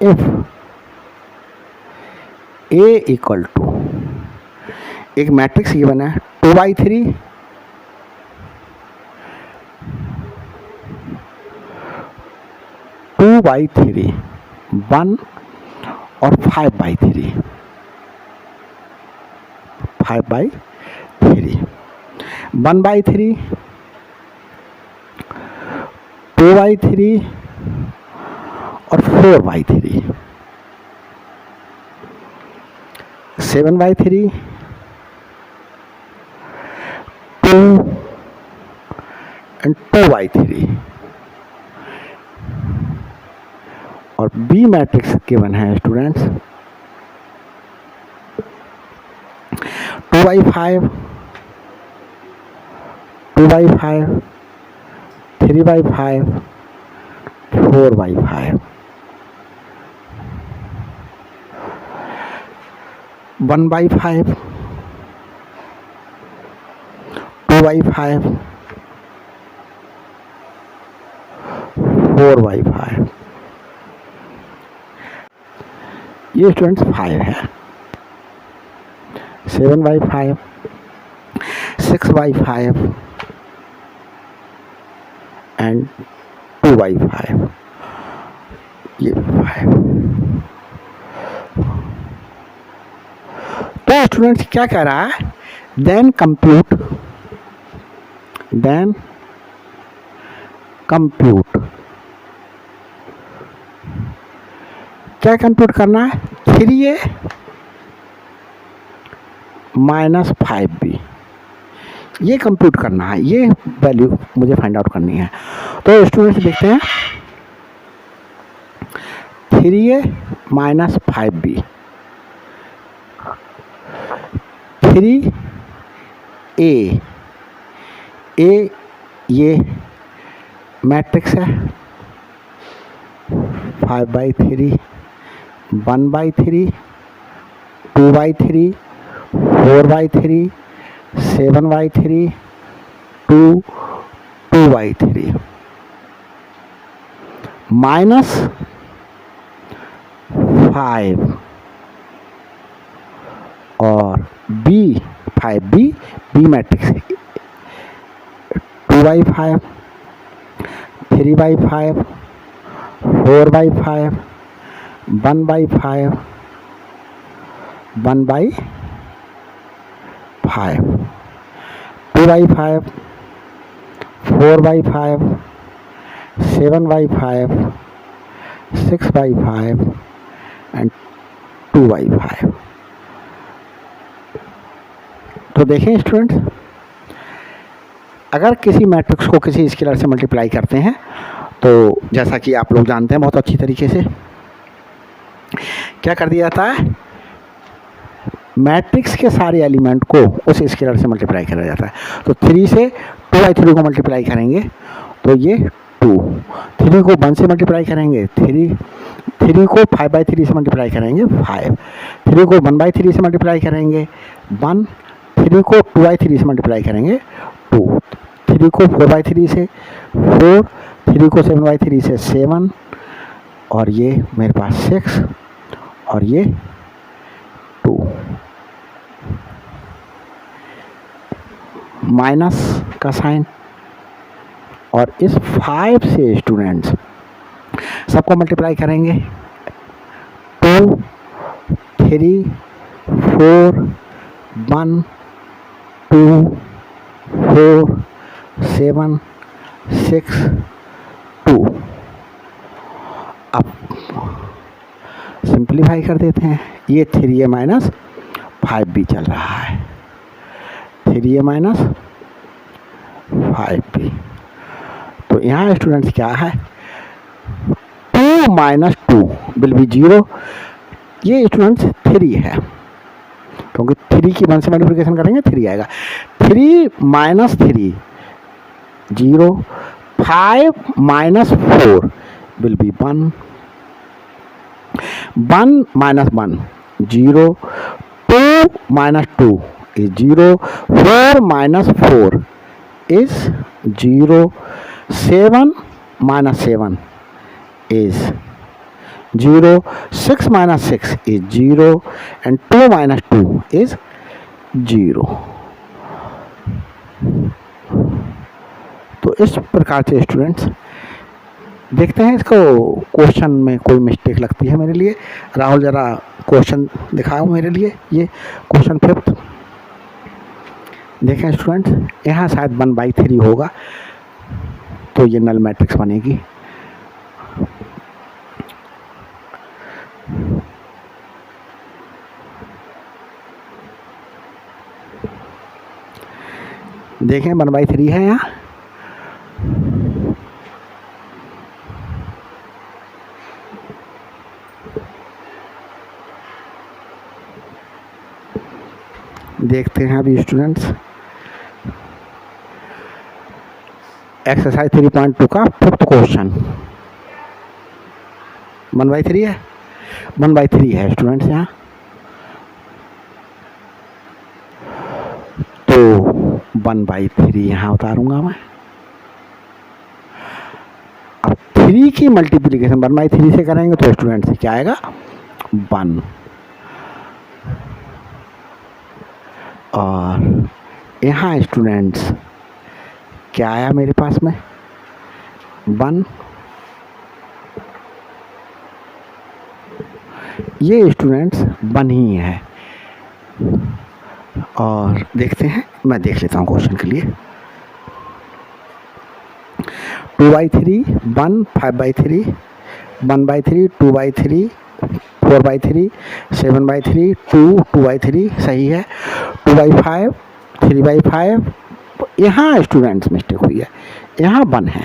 इफ ए इक्वल टू, एक मैट्रिक्स गिवन है 2/3, 2/3, 1 और 5/3, 5/3, 1/3, 2/3 और 4/3, 7/3, 2 and 2/3 और बी मैट्रिक्स गिवन है स्टूडेंट्स 2/5, 2/5, 3/5, 4/5, 1/5, 2/5, 4/5। ये स्टूडेंट्स 5 है, 7/5, 6/5 एंड 2/5, ये 5। तो स्टूडेंट्स क्या कह रहा है, देन कंप्यूट क्या कंप्यूट करना है, 3a माइनस 5b, ये कंप्यूट करना है, ये वैल्यू मुझे फाइंड आउट करनी है। तो स्टूडेंट्स देखते हैं 3a माइनस 5b, 3a, ये मैट्रिक्स है 5/3, 1/3, 2/3, 4/3, 7/3, 2/3 माइनस 5 और बी मैट्रिक्स 2/5, 3/5, 4/5, 1/5, 1/5, 2/5, 4/5, 7/5, 6/5 एंड 2/5। तो देखें स्टूडेंट्स, अगर किसी मैट्रिक्स को किसी स्केलर से मल्टीप्लाई करते हैं तो जैसा कि आप लोग जानते हैं बहुत अच्छी तरीके से क्या कर दिया जाता है, मैट्रिक्स के सारे एलिमेंट को उस स्केलर से मल्टीप्लाई करा जाता है। तो 3 से 2/3 को मल्टीप्लाई करेंगे तो ये 2, 3 को 1 से मल्टीप्लाई करेंगे 3, 3 को 5/3 से मल्टीप्लाई करेंगे 5, 3 को 1/3 से मल्टीप्लाई करेंगे 1, 3 को 2/3 से मल्टीप्लाई करेंगे 2, 3 को 4/3 से 4, 3 को 7/3 से 7 और ये मेरे पास 6 और ये 2, माइनस का साइन। और इस 5 से स्टूडेंट्स सबको मल्टीप्लाई करेंगे 2, 3, 4, 1, 2, 4, 7, 6, 2। अब सिंप्लीफाई कर देते हैं, ये 3a माइनस 5b चल रहा है, 3a माइनस 5b। तो यहाँ स्टूडेंट्स क्या है, 2 माइनस 2 विल बी 0। ये स्टूडेंट्स 3 है, क्योंकि 3 की 1 से मल्टीप्लिकेशन करेंगे 3 आएगा। 3 minus 3 0, 5 minus 4 will be 1, 1 minus 1 0, 2 minus 2 is 0, 4 minus 4 is 0, 7 minus 7 is 0, 6 minus 6 is 0 and 2 minus 2 is 0। तो इस प्रकार से स्टूडेंट्स देखते हैं इसको क्वेश्चन में कोई मिस्टेक लगती है मेरे लिए। राहुल ज़रा क्वेश्चन दिखाओ मेरे लिए, ये क्वेश्चन 5th देखें स्टूडेंट्स, यहाँ शायद 1/3 होगा, तो ये नल मैट्रिक्स बनेगी। देखें 1/3 है यहाँ, देखते हैं अभी स्टूडेंट्स एक्सरसाइज 3.2 का 5th क्वेश्चन। 1/3 है, 1/3 है स्टूडेंट्स यहाँ। तो 1/3 यहाँ उतारूंगा मैं। अब 3 की मल्टीप्लिकेशन 1/3 से करेंगे तो स्टूडेंट्स क्या आएगा, 1। और यहाँ स्टूडेंट्स क्या आया मेरे पास में, 1। ये स्टूडेंट्स 1 ही है। और देखते हैं, मैं देख लेता हूँ क्वेश्चन के लिए। 2/3, 1, 5/3, 1/3, 2/3, 4/3, 7/3, 2, 2/3 सही है। 2/5, 3/5, यहाँ स्टूडेंट्स मिस्टेक हुई है, यहाँ 1 है।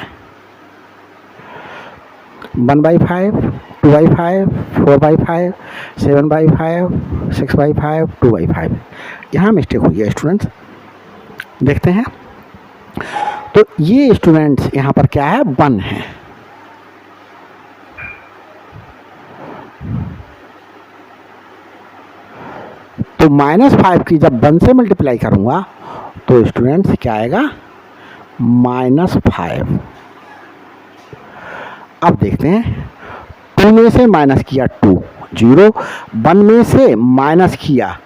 1/5, 2/5, 4/5, 7/5, 6/5, 2/5 यहाँ मिस्टेक हुई है स्टूडेंट्स। देखते हैं, तो ये स्टूडेंट्स यहाँ पर क्या है, 1 है। तो -5 की जब 1 से मल्टीप्लाई करूंगा तो स्टूडेंट्स क्या आएगा, -5। अब देखते हैं, 2 में से माइनस किया 2 0, 1 में से माइनस किया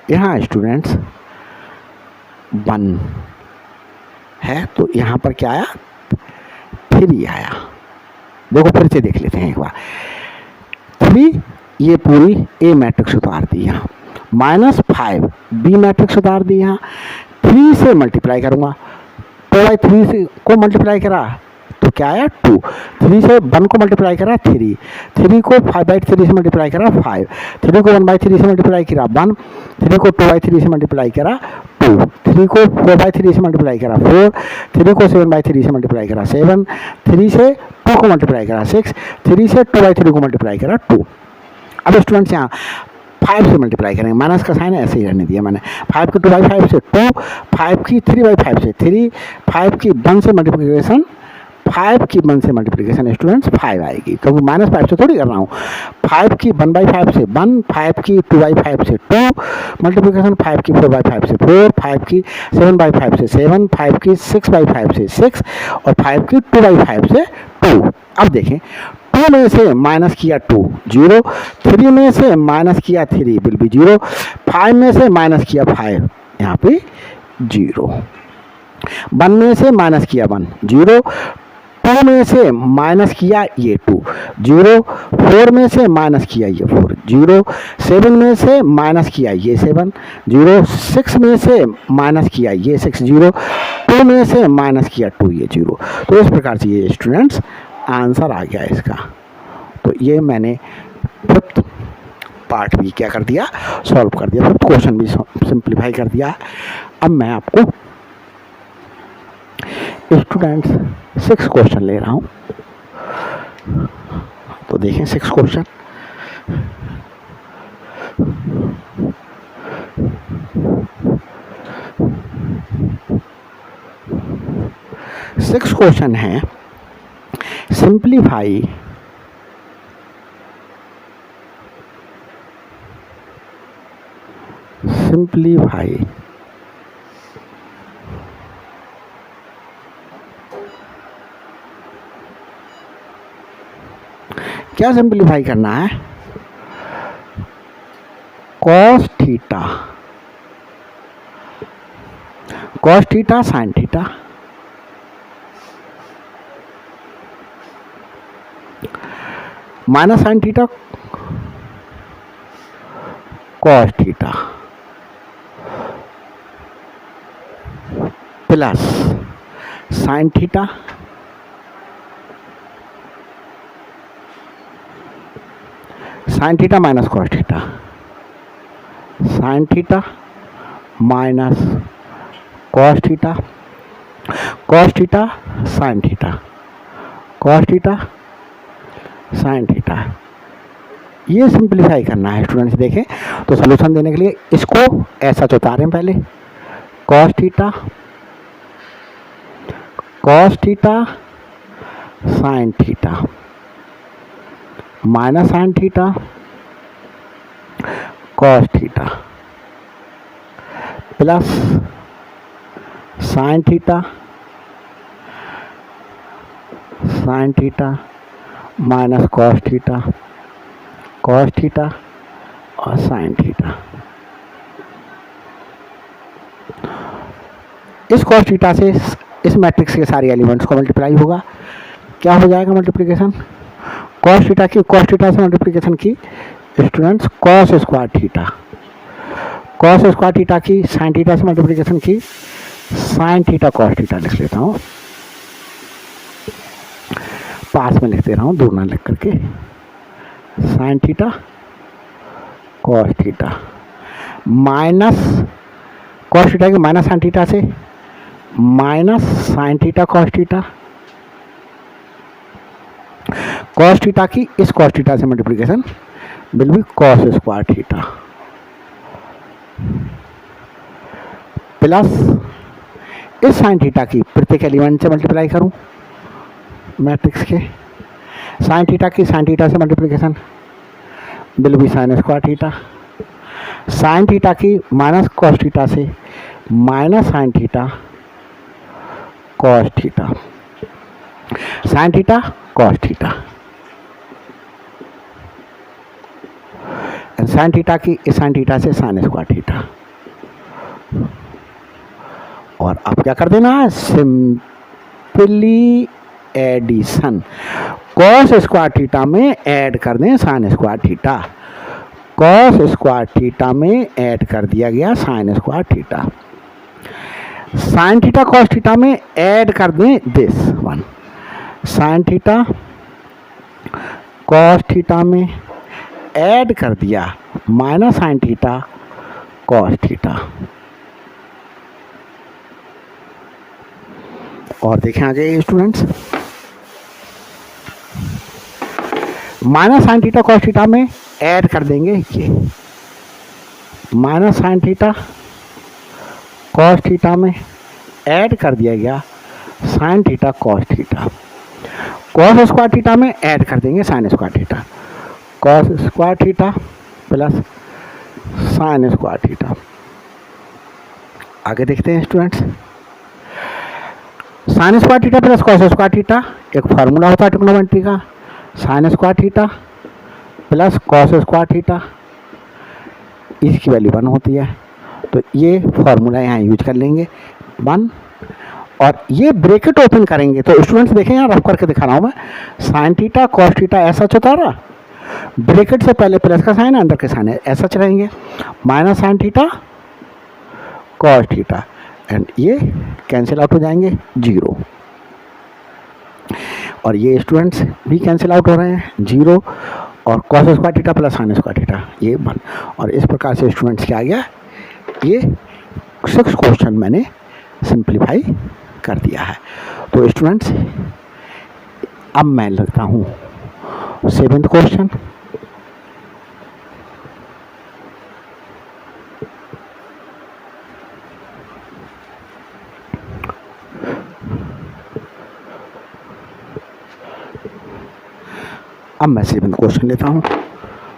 यहाँ स्टूडेंट्स 1 है, तो यहाँ पर क्या आया, 3 आया। देखो फिर से देख लेते हैं एक बार। 3 ये पूरी ए मैट्रिक्स उतार दी यहाँ, -5 बी मैट्रिक्स उतार दी यहाँ। 3 से मल्टीप्लाई करूँगा, 2/3 से को मल्टीप्लाई करा तो क्या आया, 2। 3 से 1 को मल्टीप्लाई करा 3, 3 को 5/3 से मल्टीप्लाई करा 5, 3 को 1/3 से मल्टीप्लाई करा 1, 3 को 2/3 से मल्टीप्लाई करा 2, 3 को 4/3 से मल्टीप्लाई करा 4, 3 को 7/3 से मल्टीप्लाई करा 7, 3 से 2 को मल्टीप्लाई करा 6, 3 से 2/3 को मल्टीप्लाई करा 2। अब स्टूडेंट्स यहाँ 5 से मल्टीप्लाई करेंगे, माइनस का साइन ऐसे ही रहने दिया मैंने। 5 की 2/5 से 2, 5 की 3/5 से 3, 5 की 1 से मल्टीप्लिकेशन 5 की 1 से मल्टीप्लिकेशन स्टूडेंट्स 5 आएगी, क्योंकि -5 से थोड़ी कर रहा हूँ। 5 की 1/5 से 1, 5 की 2/5 से 2 मल्टीप्लिकेशन, 5 की 4/5 से 4, 5 की 7/5 से 7, 5 की 6/5 से 6 और 5 की 2/5 से 2। अब देखें, 2 में से माइनस किया 2 0, 3 में से माइनस किया 3 विल बी 0, 5 में से माइनस किया 5 यहाँ पे 0, 1 में से माइनस किया 1 0, 2 में से माइनस किया ये 2 0, 4 में से माइनस किया ये 4 0, 7 में से माइनस किया ये 7 0, 6 में से माइनस किया ये 6 0, 2 में से माइनस किया 2, ये 0। तो इस प्रकार से ये स्टूडेंट्स आंसर आ गया इसका। तो ये मैंने फिफ्थ पार्ट भी क्या कर दिया, सॉल्व कर दिया, फिफ्थ क्वेश्चन भी सिंप्लीफाई कर दिया। अब मैं आपको स्टूडेंट्स 6 क्वेश्चन ले रहा हूँ। तो देखें 6 क्वेश्चन। सिक्स क्वेश्चन है सिंप्लीफाई क्या सिंप्लीफाई करना है, cos theta sine theta minus sine theta cos theta plus sine theta minus cos theta, sine theta minus cos theta, cos theta sine theta, cos theta sine theta. ये सिंप्लीफाई करना है स्टूडेंट्स। देखें तो सॉल्यूशन देने के लिए इसको ऐसा उतारें पहले, cos theta sine theta minus sine theta cos theta plus sine theta minus cos theta और साइन थीटा। इस कॉस थीटा से इस मैट्रिक्स के सारे एलिमेंट्स को मल्टीप्लाई होगा। क्या हो जाएगा मल्टीप्लिकेशन, कॉस थीटा से मल्टीप्लिकेशन की स्टूडेंट्स कॉस स्क्वायर थीटा की साइन थीटा से मल्टीप्लिकेशन की साइन थीटा कॉस थीटा लिख लेता हूँ, पास में लिख दे रहा हूँ, दूर ना लिख करके, sign theta cos theta minus cos theta की माइनस साइन थीटा से minus sine theta cos theta की इस कॉस थीटा से multiplication will be cos square theta plus इस साइन थीटा की प्रत्येक एलिमेंट से मल्टीप्लाई करूं मैट्रिक्स के, साइन थीटा की साइन थीटा से multiplication will be sign square theta, sine theta की माइनस कॉस थीटा से minus sine theta cos theta, sine theta cos theta, sine theta की इस साइन थीटा से साइन स्क्वायर थीटा। और अब क्या कर देना है, simply addition, cos square theta में ऐड कर दें sine square theta, cos square theta में ऐड कर दिया गया sine square theta, sine theta cos theta में ऐड कर दें this one, sine theta cos theta में ऐड कर दिया minus sine theta cos theta. और देखें आगे students, minus sine theta cos theta में ऐड कर देंगे ये minus sine theta cos theta में ऐड कर दिया गया sign theta cos theta, cos square theta में ऐड कर देंगे sign square theta, cos square theta plus sign square theta. आगे देखते हैं students, sign square theta plus cos square theta एक फार्मूला होता है ट्रिग्नोमेट्री का, sign square theta plus cos square theta, इसकी वैल्यू 1 होती है। तो ये फार्मूला यहाँ यूज कर लेंगे 1, और ये ब्रैकेट ओपन करेंगे। तो स्टूडेंट्स देखें यहाँ रफ करके दिखा रहा हूँ मैं, साइन थीटा कॉस थीटा ऐसा होता रहा, ब्रैकेट से पहले प्लस का साइन अंदर के साइन ऐसा चलाएंगे, minus sine theta cos theta, and ये कैंसिल आउट हो जाएंगे 0, और ये स्टूडेंट्स भी कैंसिल आउट हो रहे हैं 0, और cos square theta plus sign square theta ये 1। और इस प्रकार से स्टूडेंट्स क्या आ गया, ये 6 क्वेश्चन मैंने सिंप्लीफाई कर दिया है। तो स्टूडेंट्स अब मैं लगता हूँ 7th क्वेश्चन। अब मैं 7th क्वेश्चन लेता हूँ।